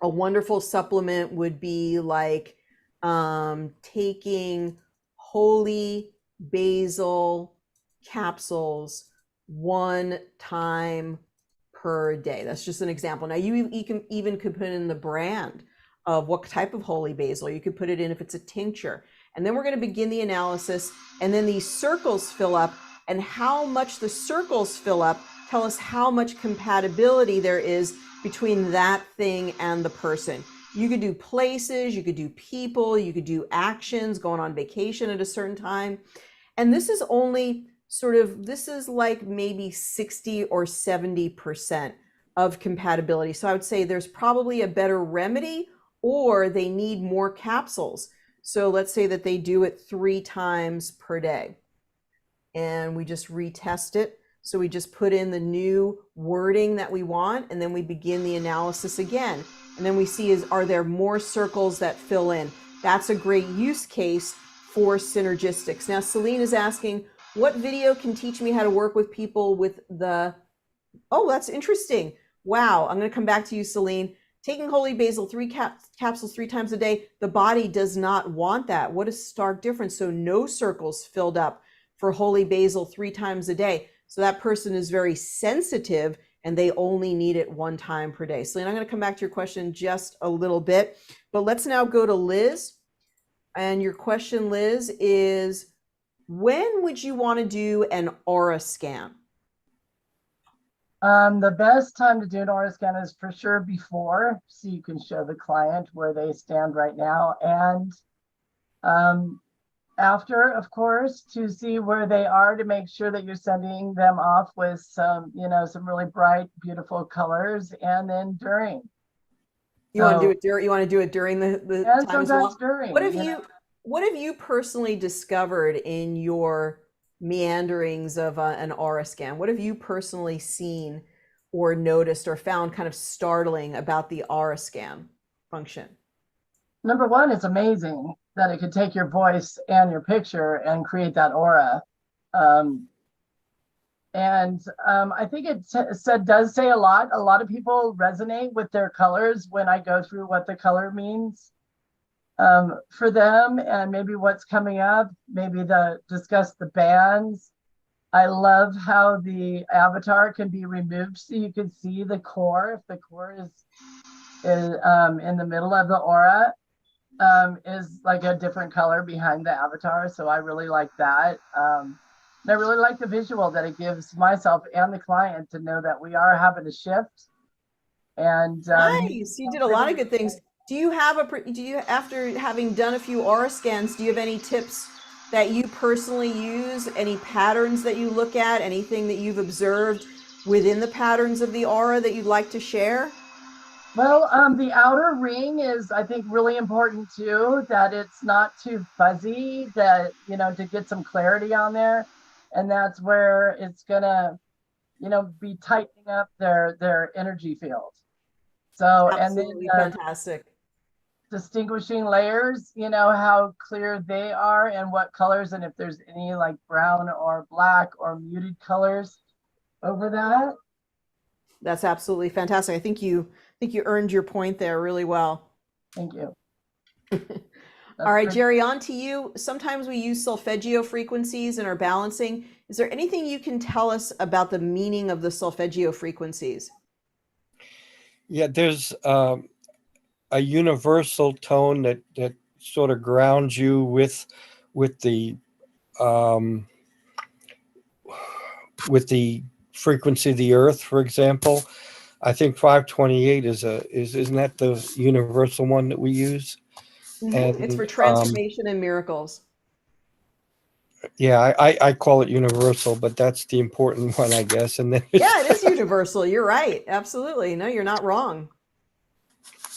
wonderful supplement would be like taking holy basil capsules 1 time per day. That's just an example. Now you can even could put in the brand of what type of holy basil. You could put it in if it's a tincture. And then we're going to begin the analysis, and then these circles fill up, and how much the circles fill up tell us how much compatibility there is between that thing and the person. You could do places, you could do people, you could do actions, going on vacation at a certain time. And this is only this is like maybe 60 or 70% of compatibility. So I would say there's probably a better remedy, or they need more capsules. So let's say that they do it 3 times per day. And we just retest it. So we just put in the new wording that we want, and then we begin the analysis again. And then we see are there more circles that fill in? That's a great use case for synergistics. Now, Celine is asking, what video can teach me how to work with people with oh, that's interesting. Wow, I'm going to come back to you, Celine. Taking holy basil, 3 capsules 3 times a day, the body does not want that. What a stark difference. So no circles filled up for holy basil 3 times a day. So that person is very sensitive and they only need it 1 time per day. Celine, I'm going to come back to your question just a little bit, but let's now go to Liz. And your question, Liz, is when would you want to do an aura scan? The best time to do an aura scan is for sure before, so you can show the client where they stand right now, and after, of course, to see where they are, to make sure that you're sending them off with some, some really bright, beautiful colors, and then during. You want to do it during? You want to do it during the and time as sometimes well? during. What have you personally discovered in your meanderings of an aura scan? What have you personally seen or noticed or found kind of startling about the aura scan function? Number one, it's amazing that it could take your voice and your picture and create that aura. I think it does say a lot. A lot of people resonate with their colors when I go through what the color means for them, and maybe what's coming up, maybe discuss the bands. I love how the avatar can be removed so you can see the core. If the core is in the middle of the aura, is like a different color behind the avatar. So I really like that. And I really like the visual that it gives myself and the client to know that we are having a shift And Nice. You did a lot of good things. Do you have after having done a few aura scans, do you have any tips that you personally use? Any patterns that you look at? Anything that you've observed within the patterns of the aura that you'd like to share? Well, the outer ring is, I think, really important too, that it's not too fuzzy, that, you know, to get some clarity on there. And that's where it's gonna, you know, be tightening up their energy field. So, and then Absolutely fantastic. distinguishing layers, you know, how clear they are and what colors, and if there's any like brown or black or muted colors over that. That's absolutely fantastic. I think you earned your point there really well. Thank you. All right, great. Jerry, on to you. Sometimes we use solfeggio frequencies in our balancing. Is there anything you can tell us about the meaning of the solfeggio frequencies? Yeah, there's a universal tone that sort of grounds you with the um, with the frequency of the earth, for example. I think 528 isn't that the universal one that we use? It's for And transformation and miracles. yeah, I call it universal, but that's the important one, I guess. And then Yeah, it is universal. You're right. Absolutely. No, you're not wrong.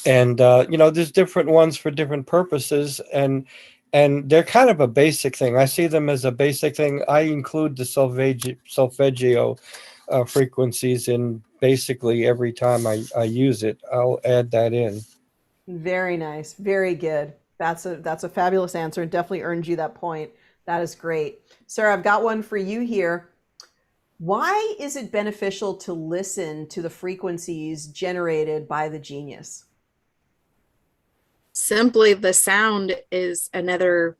and you know, there's different ones for different purposes, and they're kind of a basic thing. I see them as a basic thing. I include the solfeggio frequencies in basically every time I use it. I'll add that in. Very nice. Very good. That's a fabulous answer. It definitely earned you that point. That is great. Sarah, I've got one for you here. Why is it beneficial to listen to the frequencies generated by the genius? Simply, the sound is another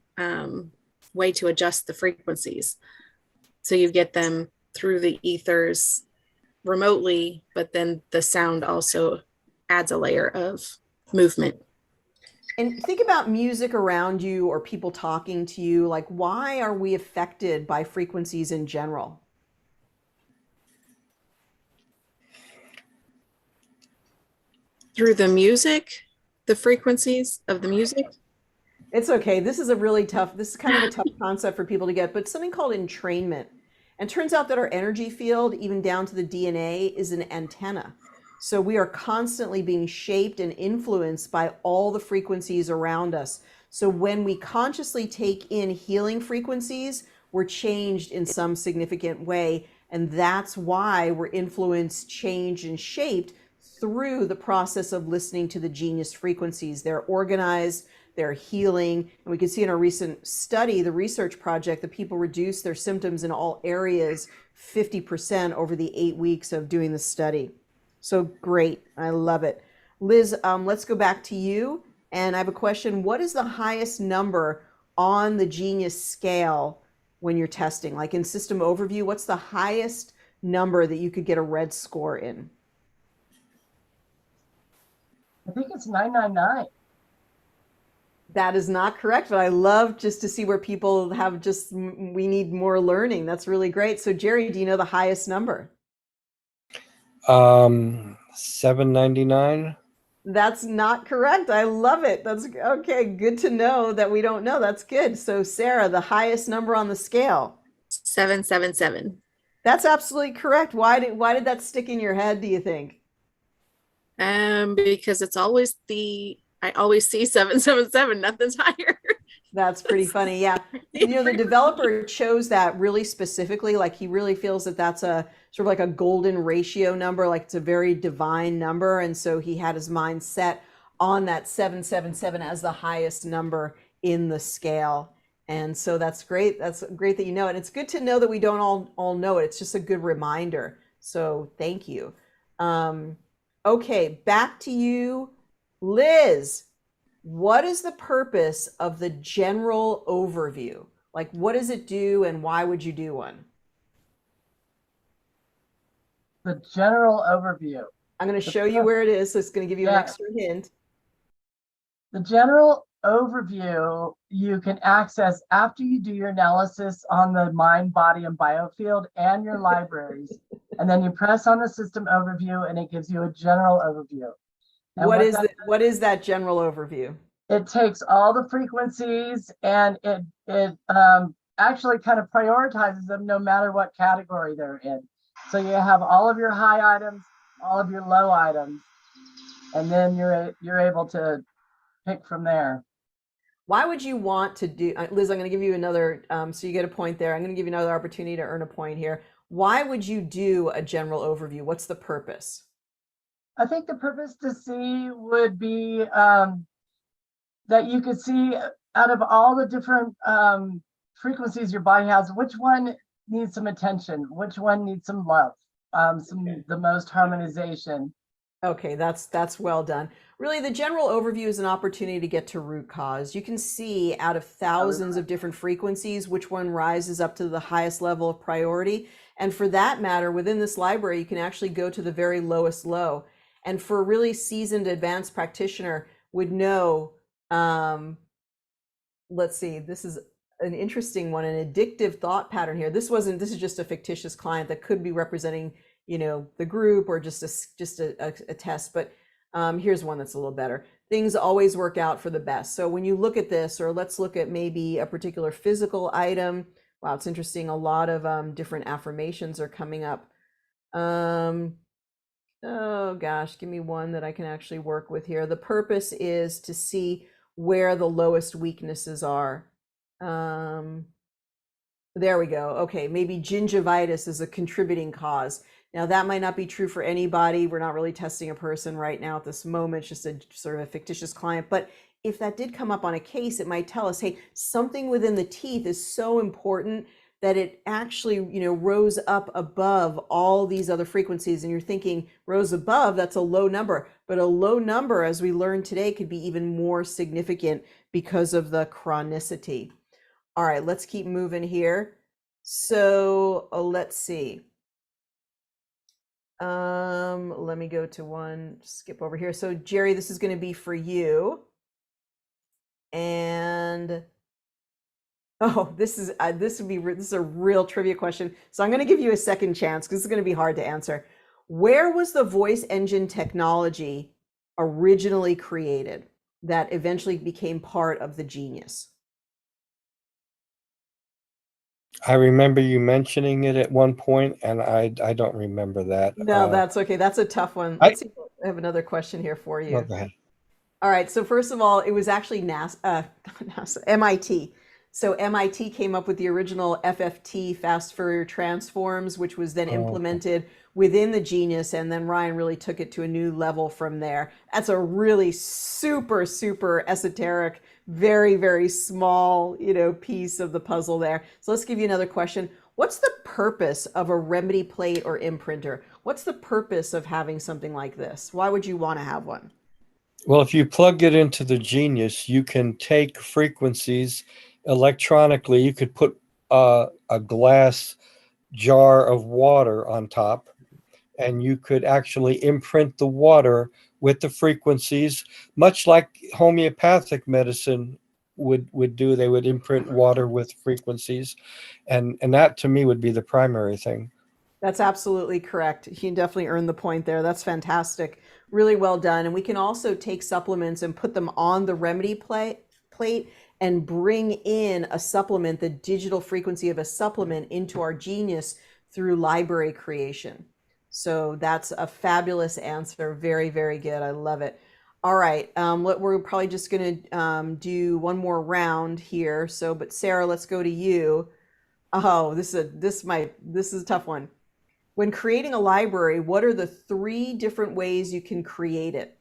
way to adjust the frequencies. So you get them through the ethers remotely, but then the sound also adds a layer of movement. And think about music around you or people talking to you. Like, why are we affected by frequencies in general? Through the music, the frequencies of the music. It's okay. This is kind of a tough concept for people to get, but something called entrainment. And turns out that our energy field, even down to the DNA, is an antenna. So we are constantly being shaped and influenced by all the frequencies around us. So when we consciously take in healing frequencies, we're changed in some significant way. And that's why we're influenced, changed, and shaped through the process of listening to the genius frequencies. They're organized, they're healing. And we can see in our recent study, the research project, that people reduced their symptoms in all areas 50% over the 8 weeks of doing the study. So great. I love it. Liz, let's go back to you. And I have a question. What is the highest number on the genius scale when you're testing? Like in system overview, what's the highest number that you could get a red score in? I think it's 999. That is not correct, but I love just to see where people have we need more learning. That's really great. So Jerry, do you know the highest number? 799. That's not correct. I love it. That's okay. Good to know that we don't know. That's good. So Sarah, the highest number on the scale. 777. That's absolutely correct. Why did that stick in your head, do you think? Because I always see 777, nothing's higher. That's pretty funny. Yeah. You know, the developer chose that really specifically. Like he really feels that that's a sort of like a golden ratio number, like it's a very divine number. And so he had his mind set on that 777 as the highest number in the scale. And so that's great. That's great that you know it. And it's good to know that we don't all know it. It's just a good reminder. So thank you. Okay, back to you, Liz. What is the purpose of the general overview? Like, what does it do and why would you do one? The general overview. I'm going to show you where it is. So it's going to give you an extra hint. The general overview you can access after you do your analysis on the mind, body, and biofield and your libraries. And then you press on the system overview and it gives you a general overview. And What is that general overview? it takes all the frequencies and it actually kind of prioritizes them no matter what category they're in. So you have all of your high items, all of your low items, and then you're able to pick from there. Why would you want to do, Liz, I'm going to give you another, so you get a point there. I'm going to give you another opportunity to earn a point here. Why would you do a general overview? What's the purpose? I think the purpose to see would be that you could see out of all the different frequencies your body has, which one needs some attention, which one needs some love, the most harmonization. Okay, that's well done. Really, the general overview is an opportunity to get to root cause. You can see out of thousands of different frequencies, which one rises up to the highest level of priority. And for that matter, within this library, you can actually go to the very lowest low. And for a really seasoned advanced practitioner would know, let's see, this is an interesting one, an addictive thought pattern here. This is just a fictitious client that could be representing, the group or just a test, but here's one that's a little better. Things always work out for the best. So when you look at this, or let's look at maybe a particular physical item. Wow, it's interesting. A lot of different affirmations are coming up. Oh gosh, give me one that I can actually work with here. The purpose is to see where the lowest weaknesses are. There we go. Okay, maybe gingivitis is a contributing cause. Now that might not be true for anybody. We're not really testing a person right now at this moment. It's just a sort of a fictitious client. But if that did come up on a case, it might tell us, hey, something within the teeth is so important that it actually, rose up above all these other frequencies. And you're thinking rose above, that's a low number. But a low number, as we learned today, could be even more significant because of the chronicity. All right, let's keep moving here. So let's see. Let me go to one, skip over here. So Jerry, this is going to be for you. And oh, this is a real trivia question. So I'm going to give you a second chance because this is going to be hard to answer. Where was the voice engine technology originally created that eventually became part of the Genius? I remember you mentioning it at one point, and I don't remember that. No, that's okay. That's a tough one. I Let's see. I have another question here for you. go ahead. All right. So first of all, it was actually NASA, MIT. So MIT came up with the original FFT, fast Fourier transforms, which was then implemented within the Genius, and then Ryan really took it to a new level from there. That's a really super, super esoteric, very, very small, piece of the puzzle there. So let's give you another question. What's the purpose of a remedy plate or imprinter? What's the purpose of having something like this? Why would you want to have one? Well, if you plug it into the Genius, you can take frequencies electronically. You could put a glass jar of water on top, and you could actually imprint the water with the frequencies, much like homeopathic medicine would do. They would imprint water with frequencies, and that to me would be the primary thing. That's absolutely correct. You can definitely earn the point there. That's fantastic. Really well done. And we can also take supplements and put them on the remedy plate and bring in a supplement, the digital frequency of a supplement, into our Genius through library creation. So that's a fabulous answer. Very, very good. I love it. All right. We're probably just going to do one more round here. So, but Sarah, let's go to you. Oh, this is a tough one. When creating a library, what are the 3 different ways you can create it?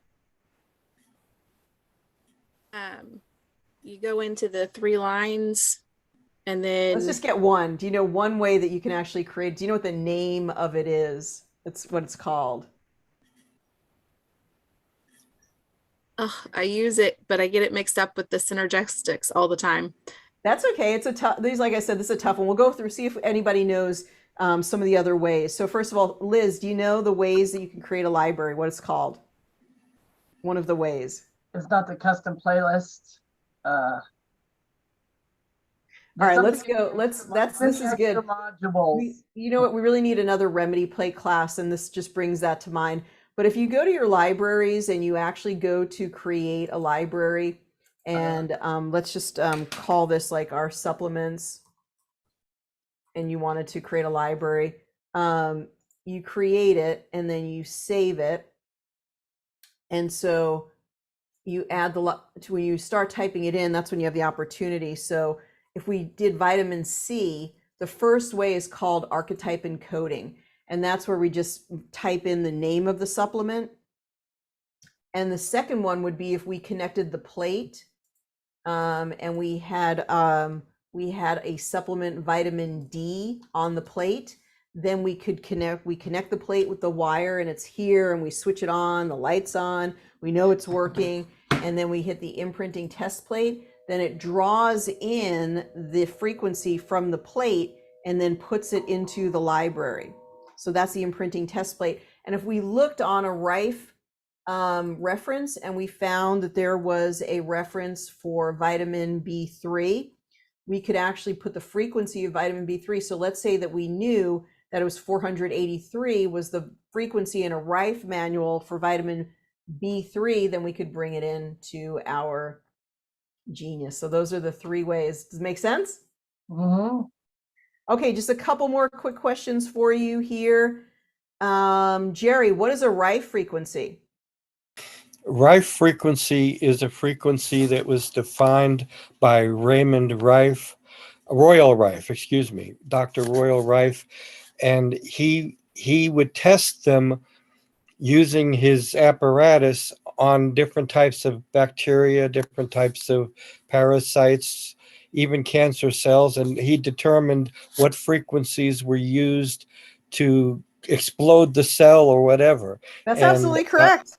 You go into the 3 lines and then Let's just get one. Do you know one way that you can actually create? Do you know what the name of it is? That's what it's called. I use it, but I get it mixed up with the synergestics all the time. That's okay. It's a tough. Like I said, this is a tough one. We'll go through, see if anybody knows some of the other ways. So first of all, Liz, do you know the ways that you can create a library? What it's called? One of the ways. It's not the custom playlist. Uh, All right, let's something go. extra This is extra good. modules. You know what? We really need another remedy play class, and this just brings that to mind. But if you go to your libraries and you actually go to create a library, and let's just call this like our supplements, and you wanted to create a library, you create it and then you save it. And so you add when you start typing it in, that's when you have the opportunity. So if we did vitamin C, the first way is called archetype encoding. And that's where we just type in the name of the supplement. And the second one would be if we connected the plate, and we had a supplement vitamin D on the plate. Then we connect the plate with the wire, and it's here, and we switch it on, the light's on, we know it's working, and then we hit the imprinting test plate. Then it draws in the frequency from the plate and then puts it into the library. So that's the imprinting test plate. And if we looked on a Rife reference, and we found that there was a reference for vitamin B3, we could actually put the frequency of vitamin B3. So let's say that we knew that it was 483 was the frequency in a Rife manual for vitamin B3, then we could bring it into our Genius. So those are the three ways. Does it make sense? Mm-hmm. Okay, just a couple more quick questions for you here. Jerry, what is a Rife frequency? Rife frequency is a frequency that was defined by Royal Rife, excuse me, Dr. Royal Rife, and he would test them using his apparatus on different types of bacteria, different types of parasites, even cancer cells, and he determined what frequencies were used to explode the cell or whatever. That's And absolutely correct.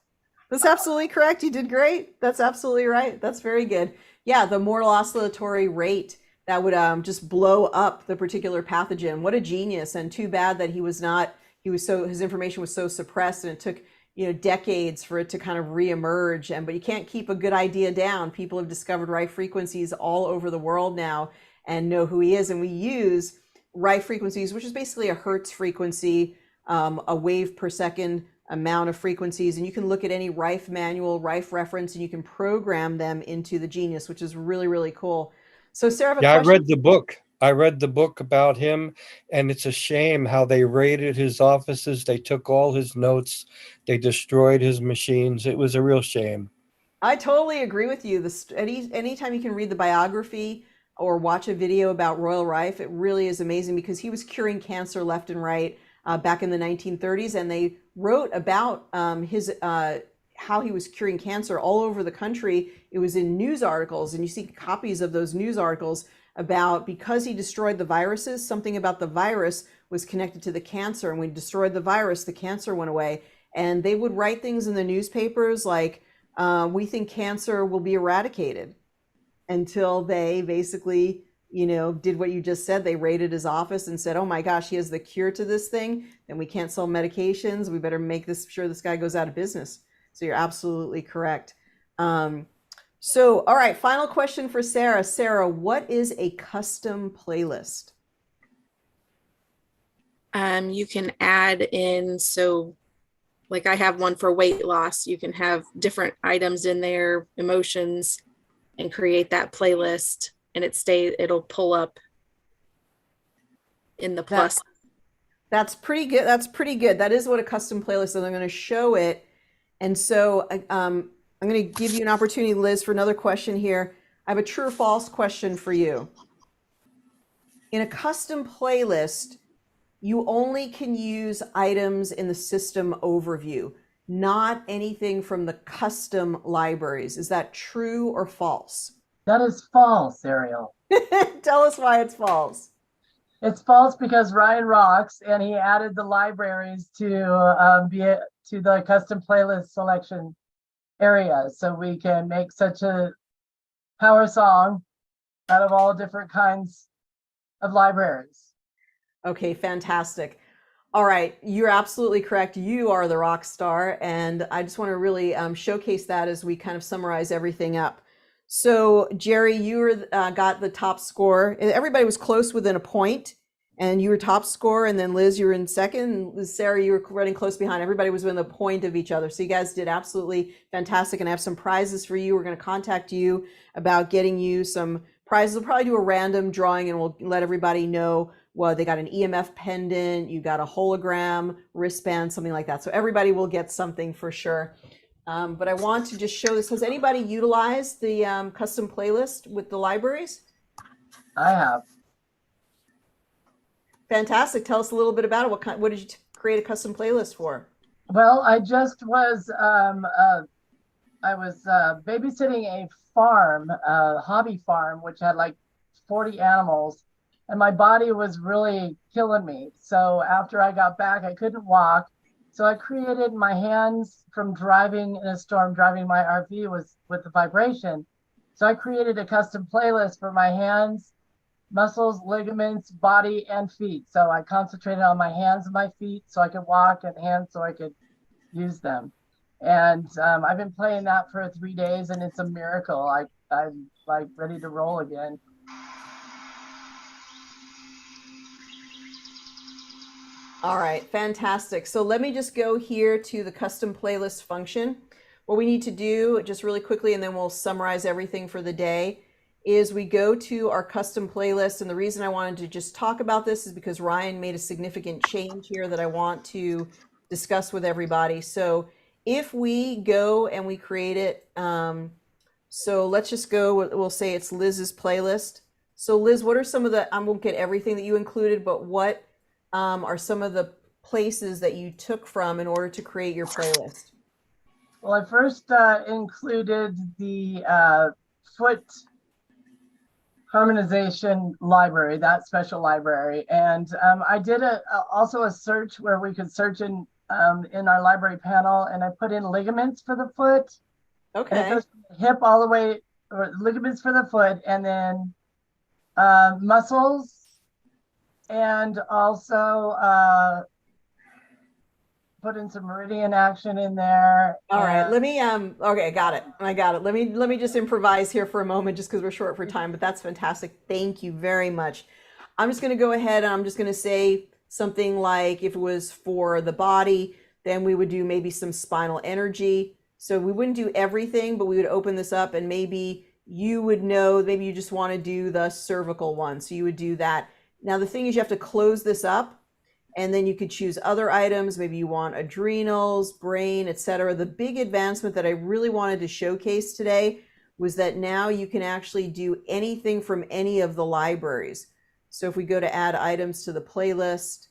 That's absolutely correct. You did great. That's absolutely right. That's very good. Yeah, the moral oscillatory rate that would just blow up the particular pathogen. What a genius! And too bad that his information was so suppressed, and it took decades for it to kind of reemerge. But you can't keep a good idea down. People have discovered Rife frequencies all over the world now and know who he is. And we use Rife frequencies, which is basically a Hertz frequency, a wave per second amount of frequencies, and you can look at any Rife manual, Rife reference, and you can program them into the Genius, which is really, really cool. So Sarah, yeah, I read the book. I read the book about him, and it's a shame how they raided his offices. They took all his notes. They destroyed his machines. It was a real shame. I totally agree with you. Anytime you can read the biography or watch a video about Royal Rife, it really is amazing because he was curing cancer left and right back in the 1930s, and they wrote about how he was curing cancer all over the country. It was in news articles, and you see copies of those news articles about, because he destroyed the viruses, something about the virus was connected to the cancer, and when he destroyed the virus, the cancer went away. And they would write things in the newspapers like, we think cancer will be eradicated, until they basically did what you just said. They raided his office and said, oh my gosh, he has the cure to this thing, then we can't sell medications, we better make sure this guy goes out of business. So you're absolutely correct. So all right, final question for Sarah. Sarah, what is a custom playlist? You can add in, so like I have one for weight loss. You can have different items in there, emotions, and create that playlist, and it'll pull up in the plus. That's pretty good. That's pretty good. That is what a custom playlist is. I'm going to show it. And so I'm going to give you an opportunity, Liz, for another question here. I have a true or false question for you. In a custom playlist, you only can use items in the system overview, not anything from the custom libraries. Is that true or false? That is false, Ariel. Tell us why it's false. It's false because Ryan rocks, and he added the libraries to the custom playlist selection area, so we can make such a power song out of all different kinds of libraries. Okay, fantastic. All right, you're absolutely correct. You are the rock star, and I just want to really showcase that as we kind of summarize everything up. So Jerry, you were got the top score. Everybody was close within a point, and you were top score. And then Liz, you were in second. And Sarah, you were running close behind. Everybody was within a point of each other. So you guys did absolutely fantastic, and I have some prizes for you. We're going to contact you about getting you some prizes. We'll probably do a random drawing, and we'll let everybody know. Well, they got an EMF pendant, you got a hologram wristband, something like that. So everybody will get something for sure. But I want to just show this. Has anybody utilized the custom playlist with the libraries? I have. Fantastic. Tell us a little bit about it. What did you create a custom playlist for? Well, I just was babysitting a farm, a hobby farm, which had like 40 animals, and my body was really killing me. So after I got back, I couldn't walk. So I created my hands from driving in a storm, driving my RV with the vibration. So I created a custom playlist for my hands, muscles, ligaments, body, and feet. So I concentrated on my hands and my feet so I could walk, and hands so I could use them. And I've been playing that for 3 days, and it's a miracle. I'm like ready to roll again. All right, fantastic. So let me just go here to the custom playlist function. What we need to do just really quickly, and then we'll summarize everything for the day, is we go to our custom playlist. And the reason I wanted to just talk about this is because Ryan made a significant change here that I want to discuss with everybody. So if we go and we create it, so let's just go, we'll say it's Liz's playlist. So Liz, what are some of the, I won't get everything that you included, but what are some of the places that you took from in order to create your playlist? Well, I first included the foot harmonization library, that special library. And I did also a search where we could search in our library panel, and I put in ligaments for the foot. Okay. And it goes from the hip all the way, or ligaments for the foot, and then muscles, and also put in some meridian action in there. All right, let me okay, I got it. Let me just improvise here for a moment just because we're short for time, but that's fantastic. Thank you very much. I'm just going to go ahead and I'm just going to say something like, if it was for the body, then we would do maybe some spinal energy. So we wouldn't do everything, but we would open this up, and maybe you would know, maybe you just want to do the cervical one. So you would do that. Now, the thing is, you have to close this up, and then you could choose other items. Maybe you want adrenals, brain, etc. The big advancement that I really wanted to showcase today was that now you can actually do anything from any of the libraries. So if we go to add items to the playlist,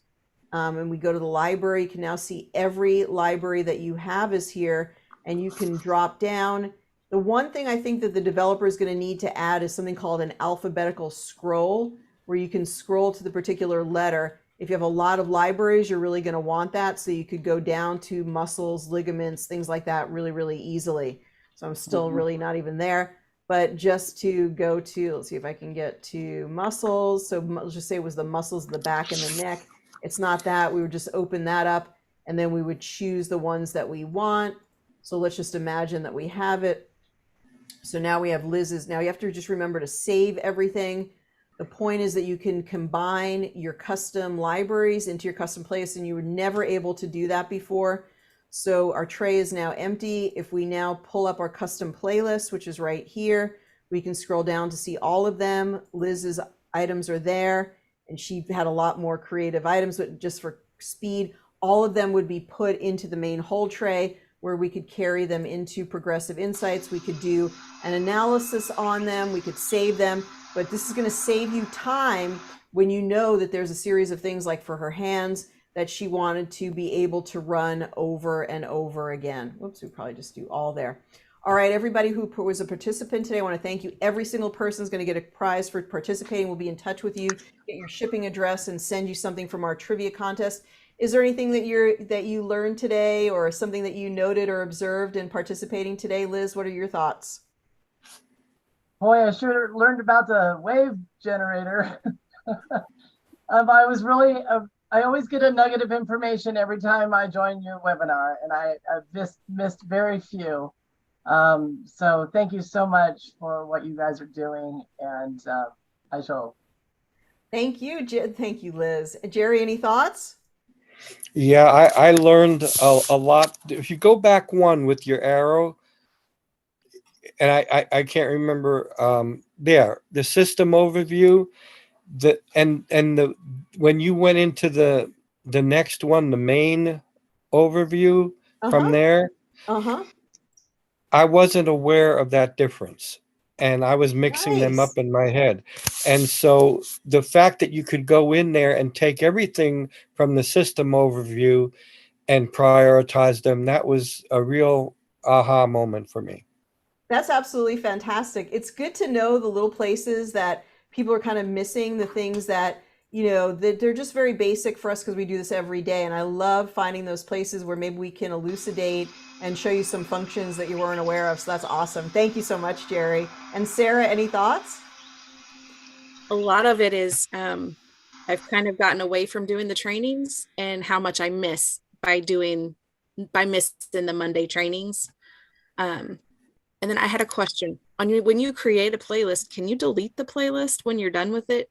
and we go to the library, you can now see every library that you have is here, and you can drop down. The one thing I think that the developer is going to need to add is something called an alphabetical scroll, where you can scroll to the particular letter. If you have a lot of libraries, you're really going to want that. So you could go down to muscles, ligaments, things like that really, really easily. So I'm still really not even there. But just to go to, let's see if I can get to muscles. So let's just say it was the muscles in the back and the neck. It's not that. We would just open that up, and then we would choose the ones that we want. So let's just imagine that we have it. So now we have Liz's. Now you have to just remember to save everything. The point is that you can combine your custom libraries into your custom playlist, and you were never able to do that before. So our tray is now empty. If we now pull up our custom playlist, which is right here, we can scroll down to see all of them. Liz's items are there, and she had a lot more creative items, but just for speed, all of them would be put into the main whole tray, where we could carry them into Progressive Insights. We could do an analysis on them. We could save them. But this is going to save you time when you know that there's a series of things, like for her hands, that she wanted to be able to run over and over again. Whoops, we probably just do all there. All right, everybody who was a participant today, I want to thank you. Every single person is going to get a prize for participating. We'll be in touch with you, get your shipping address, and send you something from our trivia contest. Is there anything that you learned today, or something that you noted or observed in participating today? Liz, what are your thoughts? Boy, I sure learned about the wave generator. I always get a nugget of information every time I join your webinar, and I've missed very few. So thank you so much for what you guys are doing, and I shall. Thank you, thank you, Liz. Jerry, any thoughts? Yeah, I learned a lot. If you go back one with your arrow, and I can't remember, there, the system overview, the when you went into the next one, the main overview from Uh-huh. there, Uh-huh. I wasn't aware of that difference. And I was mixing them Nice. up in my head. And so the fact that you could go in there and take everything from the system overview and prioritize them, that was a real aha moment for me. That's absolutely fantastic. It's good to know the little places that people are kind of missing, the things that, that they're just very basic for us because we do this every day. And I love finding those places where maybe we can elucidate and show you some functions that you weren't aware of. So that's awesome. Thank you so much, Jerry. And Sarah, any thoughts? A lot of it is I've kind of gotten away from doing the trainings and how much I miss by missing the Monday trainings. And then I had a question on you. When you create a playlist, can you delete the playlist when you're done with it?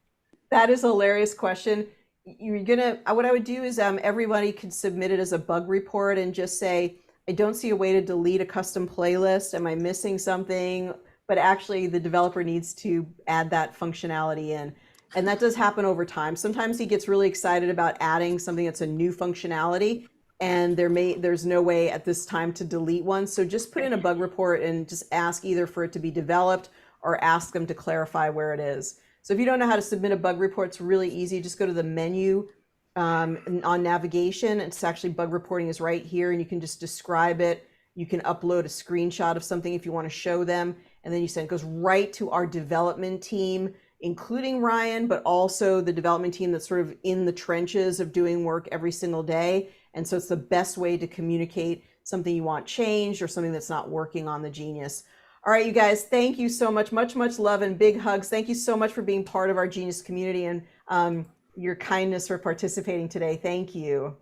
That is a hilarious question. What I would do is everybody can submit it as a bug report and just say, I don't see a way to delete a custom playlist. Am I missing something? But actually the developer needs to add that functionality in. And that does happen over time. Sometimes he gets really excited about adding something that's a new functionality and there's no way at this time to delete one. So just put in a bug report and just ask either for it to be developed or ask them to clarify where it is. So if you don't know how to submit a bug report, it's really easy. Just go to the menu on navigation. It's actually bug reporting is right here, and you can just describe it. You can upload a screenshot of something if you want to show them, and then you send it goes right to our development team, including Ryan, but also the development team that's sort of in the trenches of doing work every single day. And so it's the best way to communicate something you want changed or something that's not working on the Genius. All right, you guys, thank you so much. Much, much love and big hugs. Thank you so much for being part of our Genius community and your kindness for participating today. Thank you.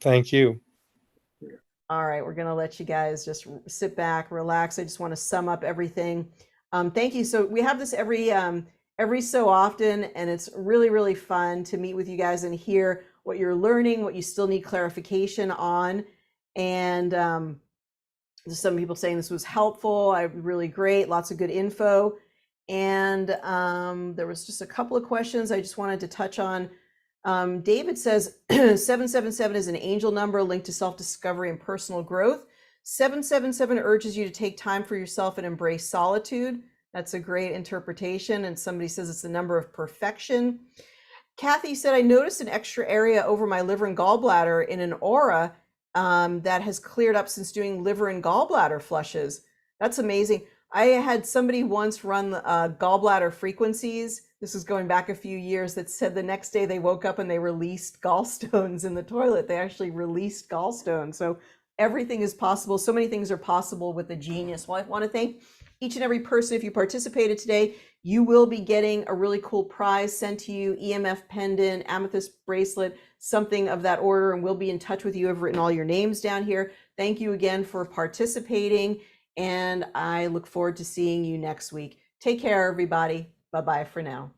Thank you. All right, we're going to let you guys just sit back, relax. I just want to sum up everything. Thank you. So we have this every so often, and it's really, really fun to meet with you guys and hear what you're learning, what you still need clarification on. And some people saying this was helpful, really great, lots of good info. And there was just a couple of questions I just wanted to touch on. David says 777 is an angel number linked to self-discovery and personal growth. 777 urges you to take time for yourself and embrace solitude. That's a great interpretation. And somebody says it's the number of perfection. Kathy said, I noticed an extra area over my liver and gallbladder in an aura that has cleared up since doing liver and gallbladder flushes. That's amazing. I had somebody once run gallbladder frequencies. This is going back a few years, that said the next day they woke up and they released gallstones in the toilet. They actually released gallstones. So everything is possible. So many things are possible with the Genius. Well, I want to thank each and every person. If you participated today, you will be getting a really cool prize sent to you, EMF pendant, amethyst bracelet, something of that order, and we'll be in touch with you. I've written all your names down here. Thank you again for participating, and I look forward to seeing you next week. Take care, everybody. Bye-bye for now.